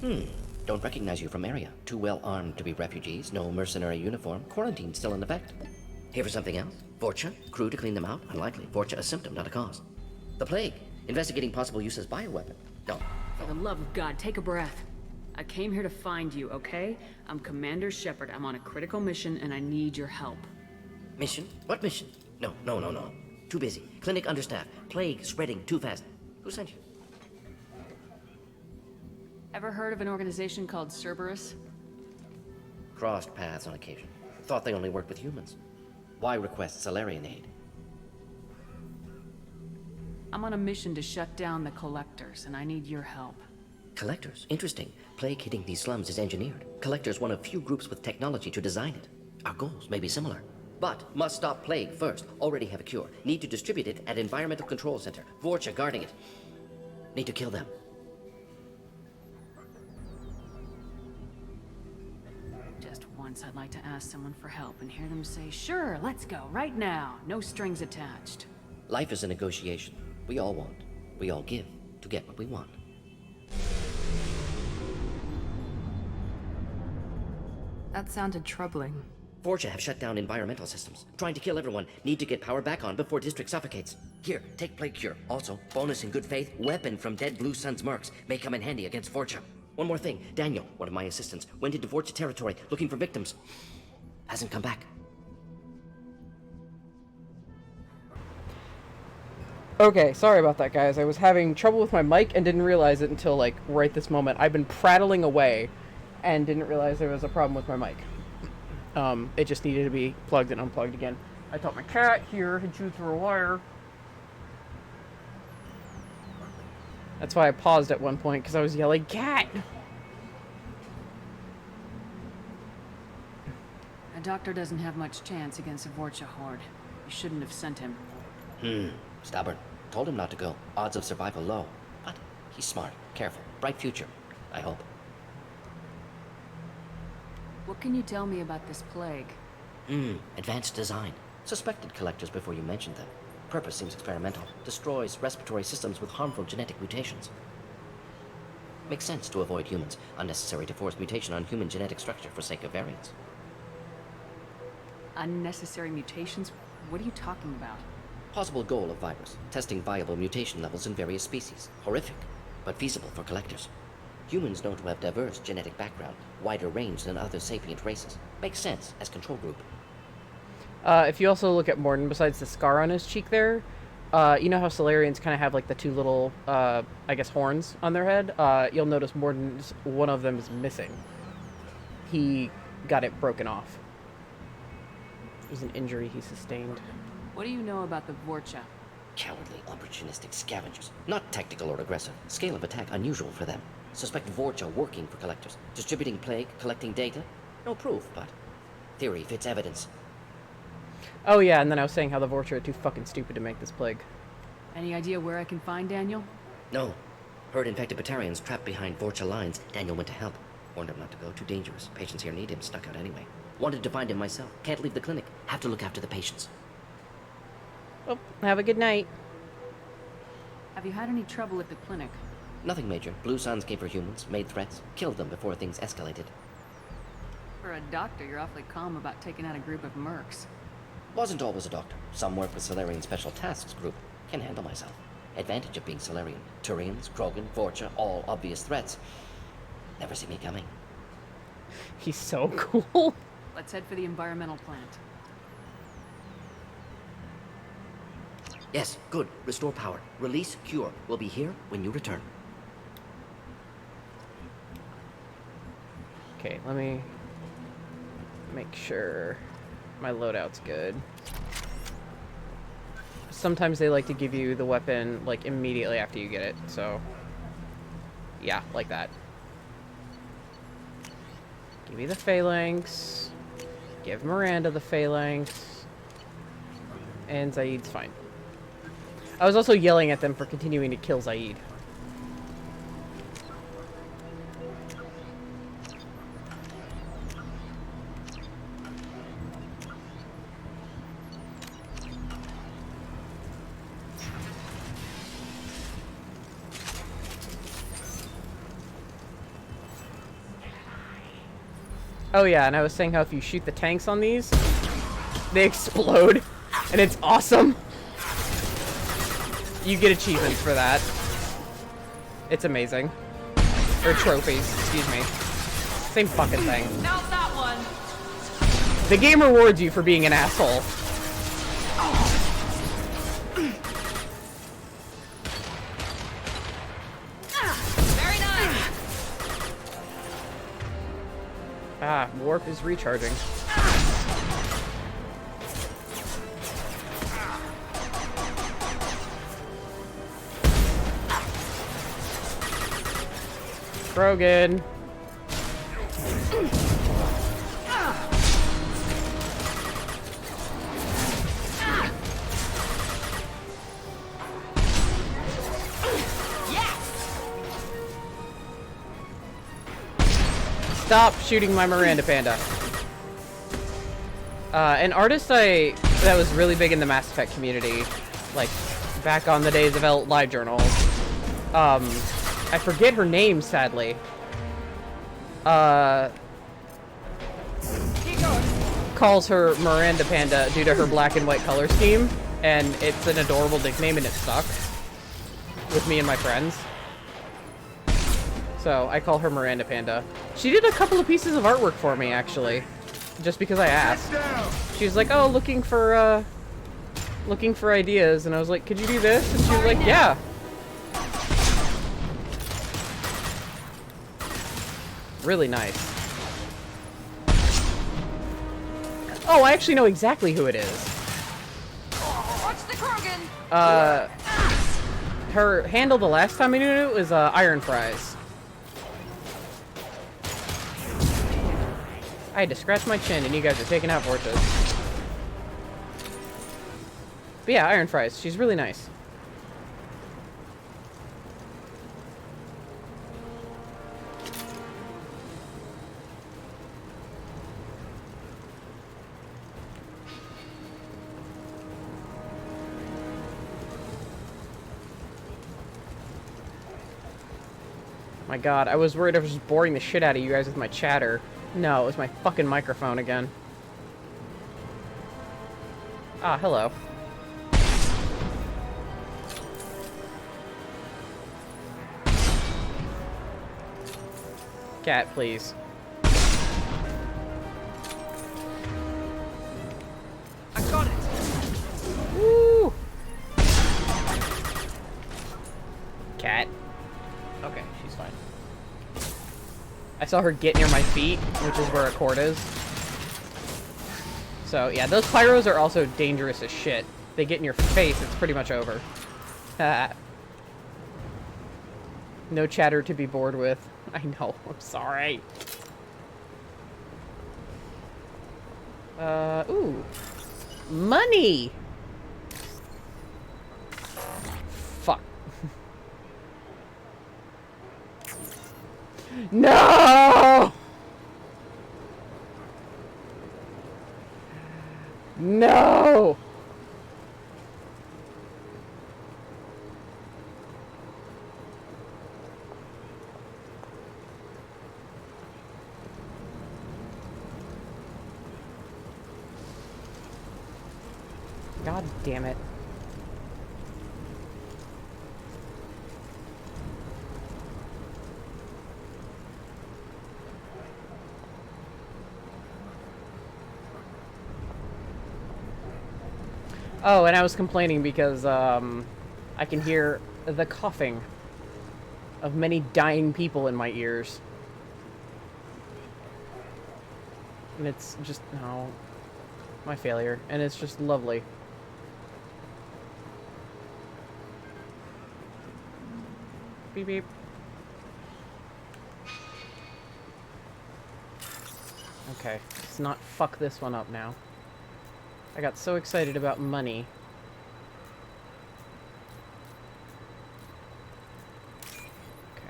Don't recognize you from area. Too well armed to be refugees, no mercenary uniform, quarantine still in effect. Here for something else? Vorcha? Crew to clean them out? Unlikely. Vorcha a symptom, not a cause. The plague? Investigating possible use as bioweapon? No. For the love of God, take a breath. I came here to find you, okay? I'm Commander Shepard. I'm on a critical mission and I need your help. Mission? What mission? No. Too busy. Clinic understaffed. Plague spreading too fast. Who sent you? Ever heard of an organization called Cerberus? Crossed paths on occasion. Thought they only worked with humans. Why request Salarian aid? I'm on a mission to shut down the Collectors, and I need your help. Collectors? Interesting. Plague hitting these slums is engineered. Collectors one of few groups with technology to design it. Our goals may be similar. But must stop plague first. Already have a cure. Need to distribute it at Environmental Control Center. Vorcha guarding it. Need to kill them. Just once I'd like to ask someone for help and hear them say, sure, let's go, right now. No strings attached. Life is a negotiation. We all want. We all give to get what we want. That sounded troubling. Vorcha have shut down environmental systems. Trying to kill everyone. Need to get power back on before district suffocates. Here, take plague cure. Also, bonus in good faith, weapon from dead Blue Sun's mercs. May come in handy against Vorcha. One more thing. Daniel, one of my assistants, went into Vorcha territory looking for victims. Hasn't come back. Okay, sorry about that, guys. I was having trouble with my mic and didn't realize it until, like, right this moment. I've been prattling away and didn't realize there was a problem with my mic. It just needed to be plugged and unplugged again. I thought my cat here had chewed through a wire. That's why I paused at one point, because I was yelling, "Cat!" A doctor doesn't have much chance against a Vorcha horde. You shouldn't have sent him. Stubborn. Told him not to go. Odds of survival low. But he's smart, careful, bright future. I hope. What can you tell me about this plague? Advanced design. Suspected collectors before you mentioned them. Purpose seems experimental. Destroys respiratory systems with harmful genetic mutations. Makes sense to avoid humans. Unnecessary to force mutation on human genetic structure for sake of variance. Unnecessary mutations? What are you talking about? Possible goal of virus. Testing viable mutation levels in various species. Horrific, but feasible for collectors. Humans known to have diverse genetic background, wider range than other sapient races. Makes sense as control group. If you also look at Morden, besides the scar on his cheek there, you know how Solarians kind of have like the two little, I guess, horns on their head? You'll notice Morden's, one of them is missing. He got it broken off. It was an injury he sustained. What do you know about the Vorcha? Cowardly, opportunistic scavengers. Not tactical or aggressive. Scale of attack unusual for them. Suspect Vorcha working for collectors. Distributing plague, collecting data. No proof, but theory fits evidence. Oh yeah, and then I was saying how the Vorcha are too fucking stupid to make this plague. Any idea where I can find Daniel? No. Heard infected Batarians trapped behind Vorcha lines. Daniel went to help. Warned him not to go. Too dangerous. Patients here need him. Stuck out anyway. Wanted to find him myself. Can't leave the clinic. Have to look after the patients. Well, have a good night. Have you had any trouble at the clinic? Nothing major. Blue Suns came for humans, made threats, killed them before things escalated. For a doctor, you're awfully calm about taking out a group of mercs. Wasn't always a doctor. Some work with Solarian Special Tasks Group. Can handle myself. Advantage of being Solarian. Turians, Krogan, Vorcha, all obvious threats. Never see me coming. He's so cool. Let's head for the environmental plant. Yes, good. Restore power. Release cure. We'll be here when you return. Okay, let me make sure my loadout's good. Sometimes they like to give you the weapon, like, immediately after you get it, so... yeah, like that. Give me the phalanx. Give Miranda the phalanx. And Zaid's fine. I was also yelling at them for continuing to kill Zaid. Oh yeah, and I was saying how if you shoot the tanks on these, they explode, and it's awesome. You get achievements for that. It's amazing. Or trophies, excuse me. Same fucking thing. Not that one. The game rewards you for being an asshole. Very nice. Ah, warp is recharging. Krogan. Stop shooting my Miranda panda. An artist that was really big in the Mass Effect community, like back on the days of live journals. I forget her name, sadly. Calls her Miranda Panda due to her black and white color scheme, and it's an adorable nickname and it stuck with me and my friends. So I call her Miranda Panda. She did a couple of pieces of artwork for me, actually, just because I asked. She was like, "Oh, looking for ideas," and I was like, "Could you do this?" And she was like, "Yeah." Really nice. Oh, I actually know exactly who it is. Watch the Krogan. Her handle the last time I knew it was Iron Fries. I had to scratch my chin and you guys are taking out Vortas. But yeah, Iron Fries. She's really nice. My god, I was worried I was just boring the shit out of you guys with my chatter. No, it was my fucking microphone again. Ah, hello. Cat, please. I got it. Woo! Cat. Okay, she's fine. I saw her get near my feet, which is where a cord is. So, yeah, those pyros are also dangerous as shit. They get in your face, it's pretty much over. No chatter to be bored with. I know, I'm sorry. Ooh. Money! Fuck. No! No! God damn it. Oh, and I was complaining because I can hear the coughing of many dying people in my ears. And it's just, no, my failure. And it's just lovely. Beep beep. Okay, let's not fuck this one up now. I got so excited about money. Okay.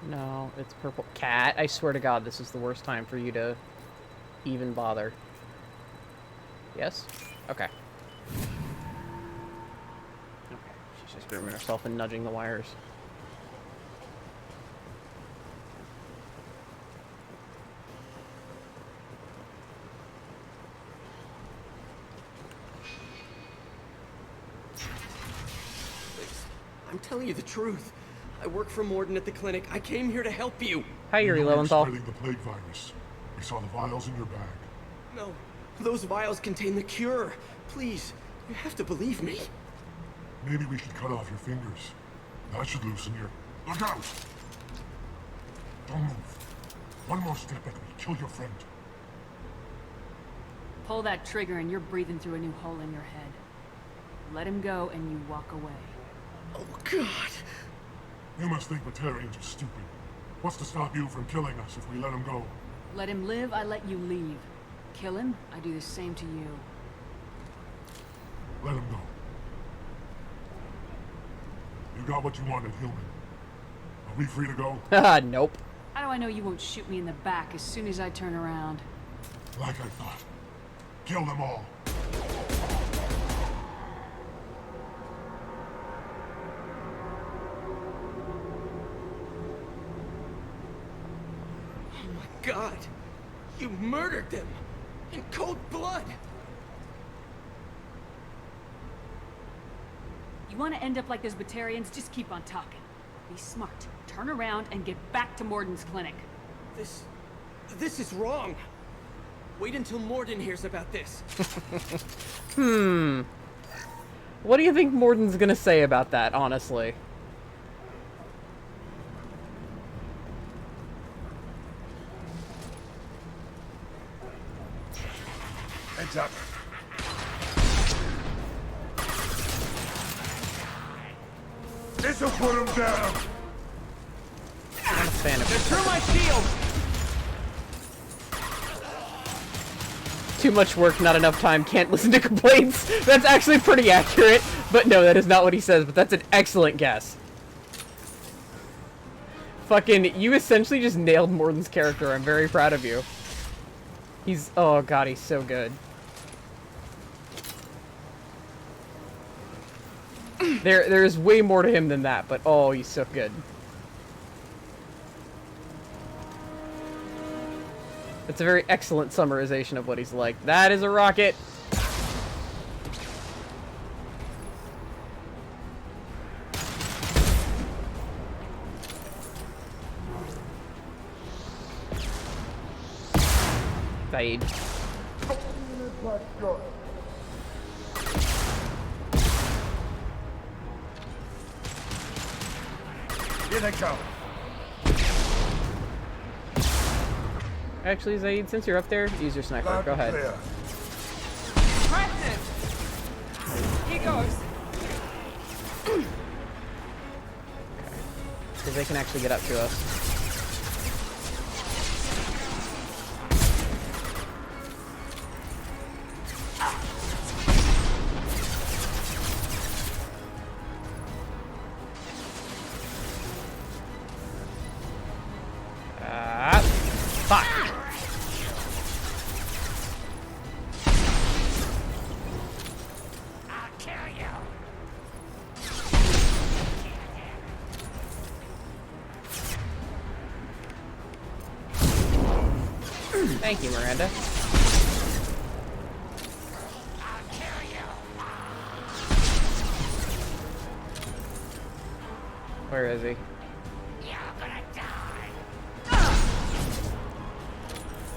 No, it's purple. Cat, I swear to God, this is the worst time for you to even bother. Yes? Okay. She's just grooming herself and nudging the wires. I'm telling you the truth. I work for Morden at the clinic. I came here to help you. Hi, Yuri You're Lowenthal. spreading the plague virus. We saw the vials in your bag. No, those vials contain the cure. Please, you have to believe me. Maybe we should cut off your fingers. That should loosen your... Look out! Don't move. One more step and we'll kill your friend. Pull that trigger and you're breathing through a new hole in your head. Let him go and you walk away. Oh, God. You must think Batarians are stupid. What's to stop you from killing us if we let him go? Let him live, I let you leave. Kill him, I do the same to you. Let him go. You got what you wanted, human. Are we free to go? Nope. How do I know you won't shoot me in the back as soon as I turn around? Like I thought. Kill them all. Oh my God. You murdered them. In cold blood. You want to end up like those Batarians? Just keep on talking. Be smart. Turn around and get back to Morden's clinic. This is wrong. Wait until Morden hears about this. What do you think Morden's gonna say about that, honestly? Heads up. This'll put him down. I'm a fan of Through my shield. Too much work, not enough time, can't listen to complaints. That's actually pretty accurate, but no, that is not what he says, but that's an excellent guess. Fucking, you essentially just nailed Morden's character. I'm very proud of you. He's, oh god, he's so good. There's way more to him than that, but oh, he's so good. It's a very excellent summarization of what he's like. That is a rocket! Fade. Here they come. Actually, Zaid, since you're up there, use your sniper. Go ahead. Practice! Here goes. Because they can actually get up to us. Fuck! I'll kill you. Thank you, Miranda. I'll kill you. Where is he? You're gonna die.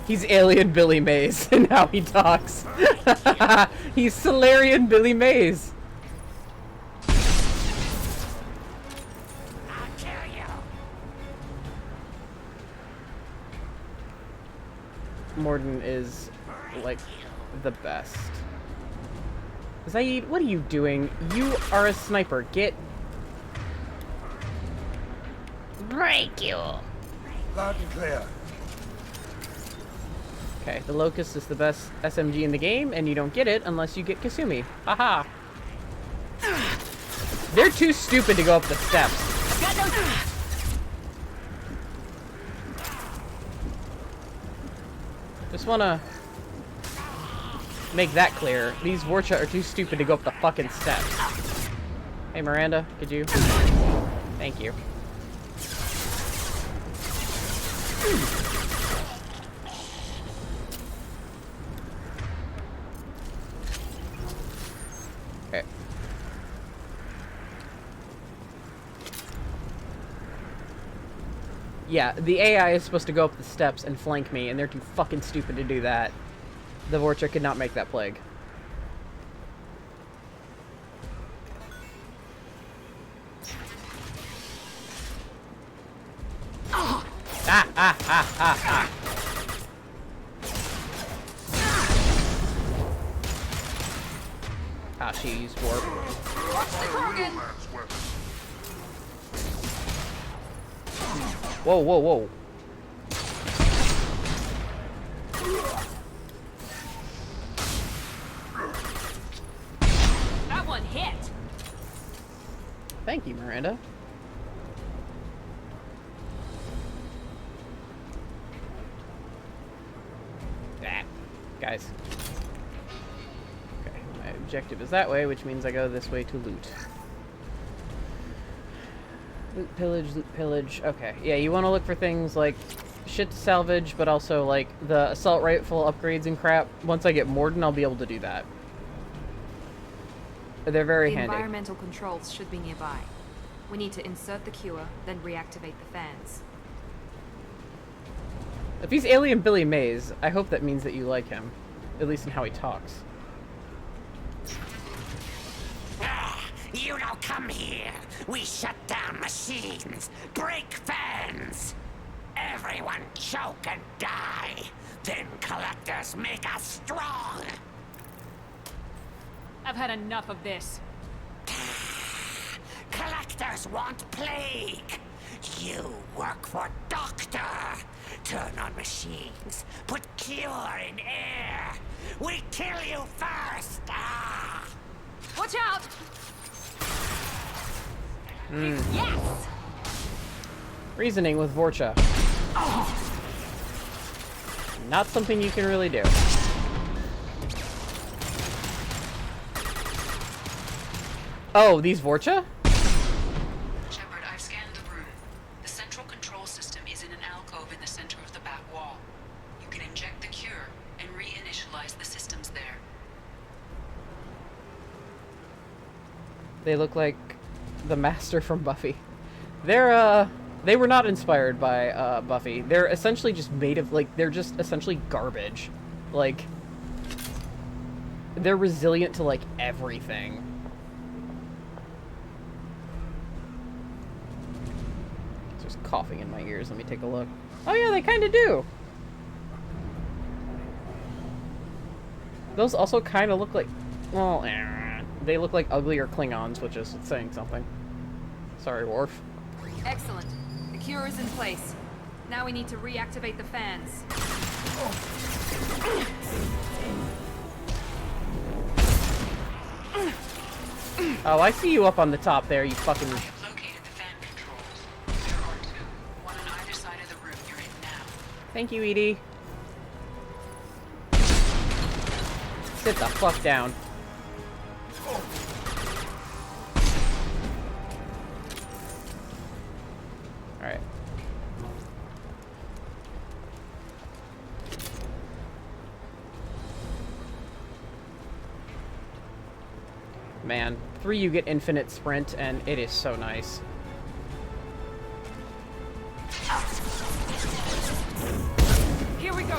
He's Alien Billy Mays, and how he talks. He's Solarian Billy Mays. I'll kill you. Morden is, like, the best. Zaid, what are you doing? You are a sniper. Get... Break you. Loud and clear. Okay, the Locust is the best SMG in the game, and you don't get it unless you get Kasumi. Haha. They're too stupid to go up the steps. Just wanna make that clear. These Vorcha are too stupid to go up the fucking steps. Hey, Miranda, could you? Thank you. Okay. Yeah, the AI is supposed to go up the steps and flank me, and they're too fucking stupid to do that. The Vorcha could not make that plague. Ah, ah, ah, ah, ah. Ah, she used warp. Whoa, whoa, whoa. That one hit! Thank you, Miranda. Ah, guys. Okay, my objective is that way, which means I go this way to loot. Loot pillage. Okay, yeah, you want to look for things like shit to salvage, but also like the assault rifle upgrades and crap. Once I get Morden, I'll be able to do that. They're very handy. Environmental controls should be nearby. We need to insert the cure, then reactivate the fans. If he's Alien Billy Mays, I hope that means that you like him, at least in how he talks. You don't come here. We shut down machines, break fans. Everyone choke and die. Then collectors make us strong. I've had enough of this. Collectors want plague. You work for Doctor. Turn on machines. Put cure in air. We kill you first. Ah. Watch out! Yes! Reasoning with Vorcha. Not something you can really do. Oh, these Vorcha? Shepard, I've scanned the room. The central control system is in an alcove in the center of the back wall. You can inject the cure and reinitialize the systems there. They look like the Master from Buffy. They're, they were not inspired by, Buffy. They're essentially just made of, like, they're just essentially garbage. Like, they're resilient to, like, everything. There's coughing in my ears. Let me take a look. Oh yeah, they kind of do. Those also kind of look like, well, they look like uglier Klingons, which is saying something. Sorry, Worf. Excellent. The cure is in place. Now we need to reactivate the fans. Oh, I see you up on the top there, you fucking... I have located the fan controls. There are two, one on either side of the room you're in now. Thank you, Edie. Sit the fuck down. Alright. Man, 3 you get infinite sprint, and it is so nice. Here we go!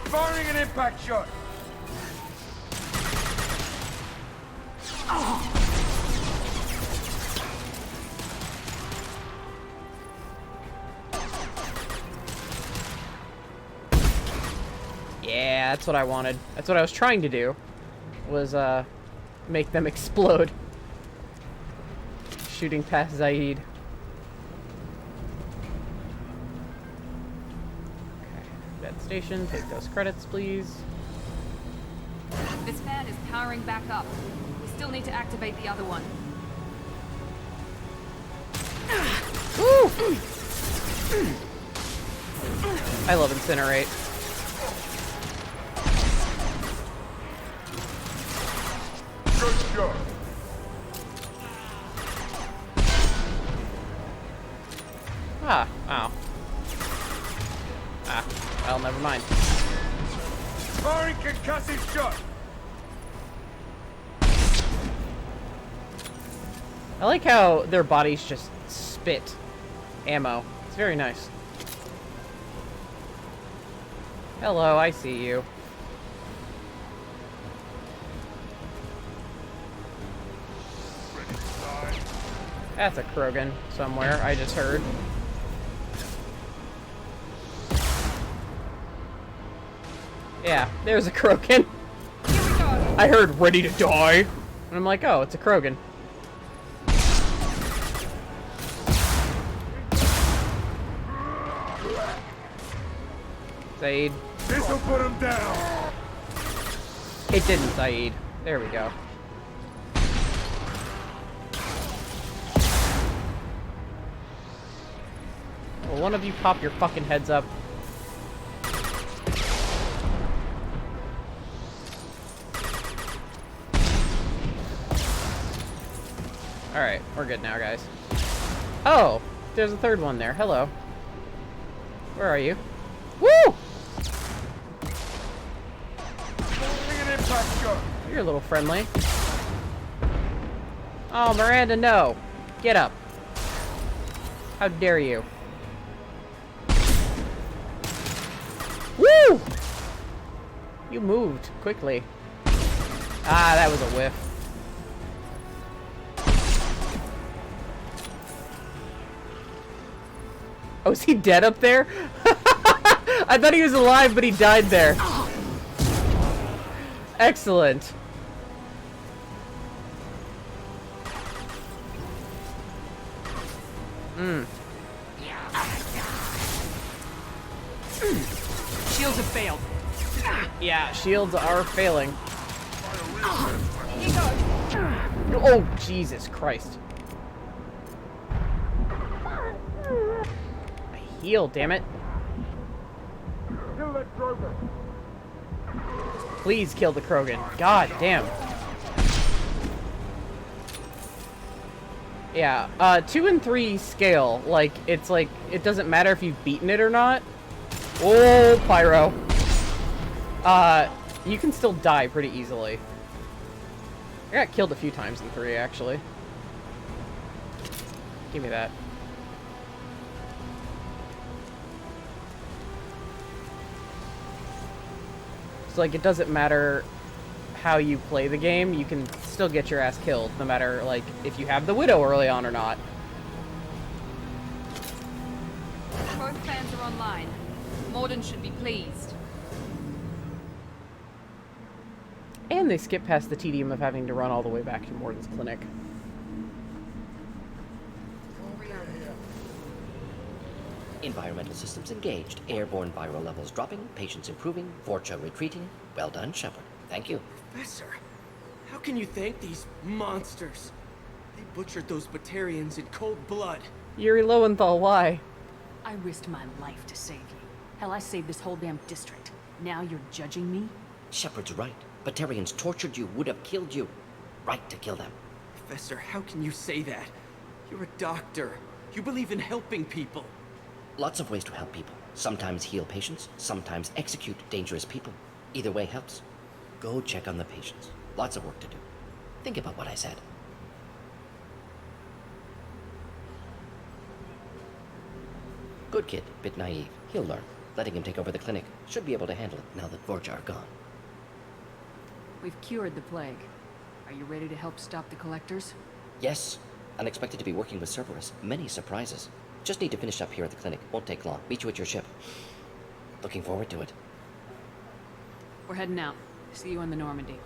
Firing an impact shot! Yeah, that's what I wanted. That's what I was trying to do. Was, make them explode. Shooting past Zaid. Okay, bed station. Take those credits, please. This fan is powering back up. We still need to activate the other one. Woo! I love Incinerate. Good job. Ah, wow. Ah, well, never mind. Firing concussive shot! I like how their bodies just spit ammo. It's very nice. Hello, I see you. That's a Krogan somewhere, I just heard. Yeah, there's a Krogan. I heard ready to die. And I'm like, oh, it's a Krogan. Saeed. This'll put him down. It didn't, Saeed. There we go. Will one of you pop your fucking heads up? Alright, we're good now, guys. Oh! There's a third one there. Hello. Where are you? Woo! You're a little friendly. Oh, Miranda, no! Get up. How dare you? Woo! You moved quickly. Ah, that was a whiff. Oh, is he dead up there? I thought he was alive, but he died there. Excellent. Shields have failed. Yeah, shields are failing. Oh, Jesus Christ. Heal, damn it. Please kill the Krogan. God damn. Yeah, 2 and 3 scale. Like, it's like, it doesn't matter if you've beaten it or not. Oh, Pyro. You can still die pretty easily. I got killed a few times in 3, actually. Give me that. So, like, it doesn't matter how you play the game, you can still get your ass killed, no matter, like, if you have the Widow early on or not. Both fans are online. Morden should be pleased. And they skip past the tedium of having to run all the way back to Morden's clinic. Environmental systems engaged. Airborne viral levels dropping. Patients improving. Vorcha retreating. Well done, Shepard. Thank you. Professor, how can you thank these monsters? They butchered those Batarians in cold blood. Yuri Lowenthal, why? I risked my life to save you. Hell, I saved this whole damn district. Now you're judging me? Shepard's right. Batarians tortured you, would have killed you. Right to kill them. Professor, how can you say that? You're a doctor. You believe in helping people. Lots of ways to help people. Sometimes heal patients, sometimes execute dangerous people. Either way helps. Go check on the patients. Lots of work to do. Think about what I said. Good kid, bit naive. He'll learn. Letting him take over the clinic. Should be able to handle it now that Vorcha are gone. We've cured the plague. Are you ready to help stop the collectors? Yes. Unexpected to be working with Cerberus. Many surprises. Just need to finish up here at the clinic. Won't take long. Meet you at your ship. Looking forward to it. We're heading out. See you on the Normandy.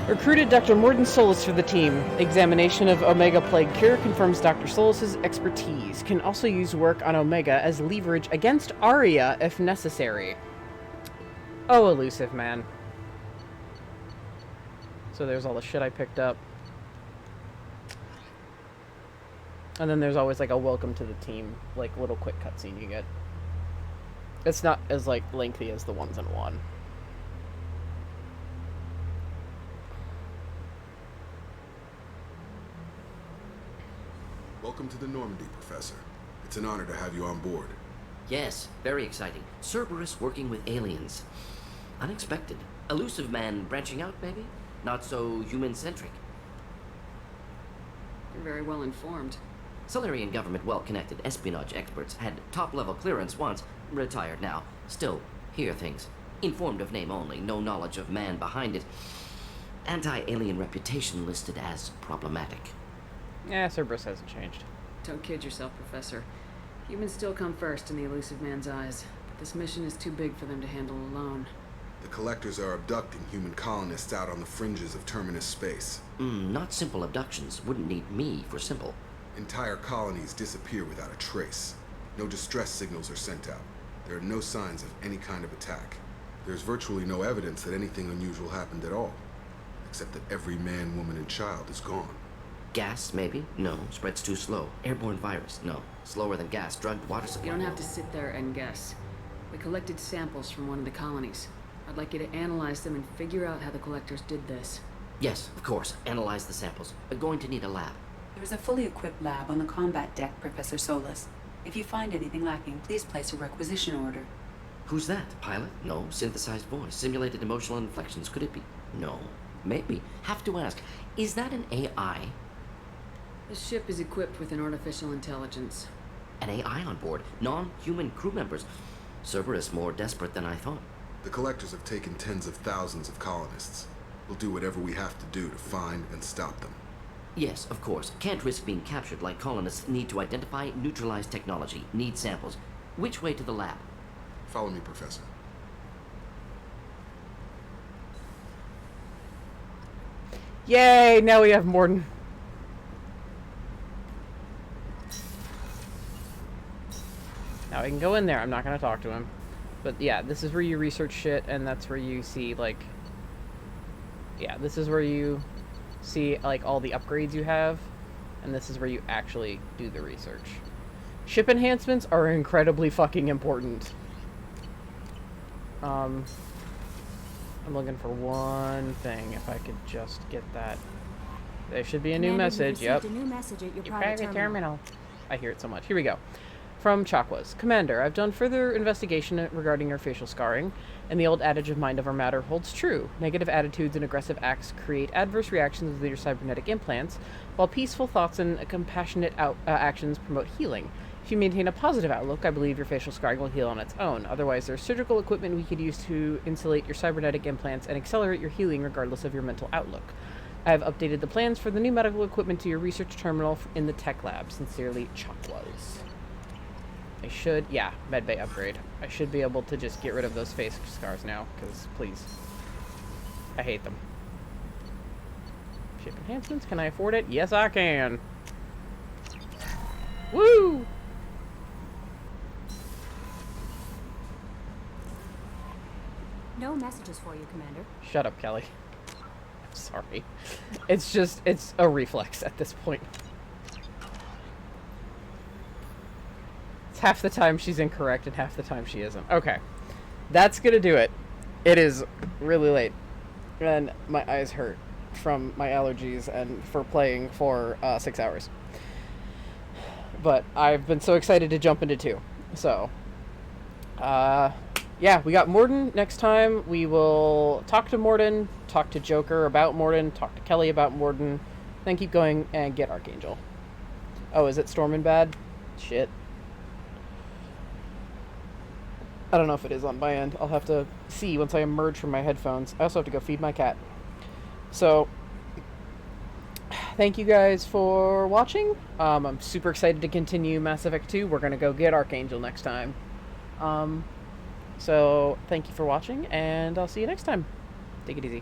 Recruited Dr. Morden Solis for the team. Examination of Omega Plague Cure confirms Dr. Solis's expertise. Can also use work on Omega as leverage against Aria if necessary. Oh, elusive man. So there's all the shit I picked up. And then there's always like a welcome to the team, like little quick cutscene you get. It's not as like lengthy as the ones in 1. Welcome to the Normandy, Professor. It's an honor to have you on board. Yes, very exciting. Cerberus working with aliens. Unexpected. Elusive man branching out, maybe? Not so human-centric. You're very well informed. Solarian government well-connected espionage experts had top-level clearance once, retired now. Still, hear things. Informed of name only, no knowledge of man behind it. Anti-alien reputation listed as problematic. Yeah, Cerberus hasn't changed. Don't kid yourself, Professor. Humans still come first in the elusive man's eyes, but this mission is too big for them to handle alone. The Collectors are abducting human colonists out on the fringes of Terminus space. Not simple abductions. Wouldn't need me for simple. Entire colonies disappear without a trace. No distress signals are sent out. There are no signs of any kind of attack. There's virtually no evidence that anything unusual happened at all, except that every man, woman, and child is gone. Gas, maybe? No. Spreads too slow. Airborne virus? No. Slower than gas. Drugged water supply? You don't have to sit there and guess. We collected samples from one of the colonies. I'd like you to analyze them and figure out how the Collectors did this. Yes, of course. Analyze the samples. We're going to need a lab. There's a fully equipped lab on the combat deck, Professor Solis. If you find anything lacking, please place a requisition order. Who's that? Pilot? No. Synthesized voice. Simulated emotional inflections. Could it be? No. Maybe. Have to ask. Is that an AI? The ship is equipped with an artificial intelligence. An AI on board? Non-human crew members? Cerberus more desperate than I thought. The Collectors have taken tens of thousands of colonists. We'll do whatever we have to do to find and stop them. Yes, of course. Can't risk being captured like colonists need to identify, neutralize technology, need samples. Which way to the lab? Follow me, Professor. Yay! Now we have Morden. Now we can go in there. I'm not going to talk to him. But yeah, this is where you research shit, and that's where you see, like... Yeah, this is where you see, like, all the upgrades you have, and this is where you actually do the research. Ship enhancements are incredibly fucking important. I'm looking for one thing, if I could just get that. There should be a new message, yep. A new message at your private terminal. I hear it so much. Here we go. From Chakwas. Commander, I've done further investigation regarding your facial scarring, and the old adage of mind over matter holds true. Negative attitudes and aggressive acts create adverse reactions with your cybernetic implants, while peaceful thoughts and compassionate actions promote healing. If you maintain a positive outlook, I believe your facial scarring will heal on its own. Otherwise, there's surgical equipment we could use to insulate your cybernetic implants and accelerate your healing regardless of your mental outlook. I have updated the plans for the new medical equipment to your research terminal in the tech lab. Sincerely, Chakwas. I should, yeah, medbay upgrade. I should be able to just get rid of those face scars now, because, please. I hate them. Ship enhancements, can I afford it? Yes, I can! Woo! No messages for you, Commander. Shut up, Kelly. I'm sorry. It's just, it's a reflex at this point. Half the time she's incorrect and half the time she isn't. Okay. That's gonna do it. It is really late. And my eyes hurt from my allergies and for playing for 6 hours. But I've been so excited to jump into 2. So, yeah, we got Morden. Next time we will talk to Morden, talk to Joker about Morden, talk to Kelly about Morden, then keep going and get Archangel. Oh, is it storming bad? Shit. I don't know if it is on my end. I'll have to see once I emerge from my headphones. I also have to go feed my cat. So, thank you guys for watching. I'm super excited to continue Mass Effect 2. We're going to go get Archangel next time. So, thank you for watching, and I'll see you next time. Take it easy.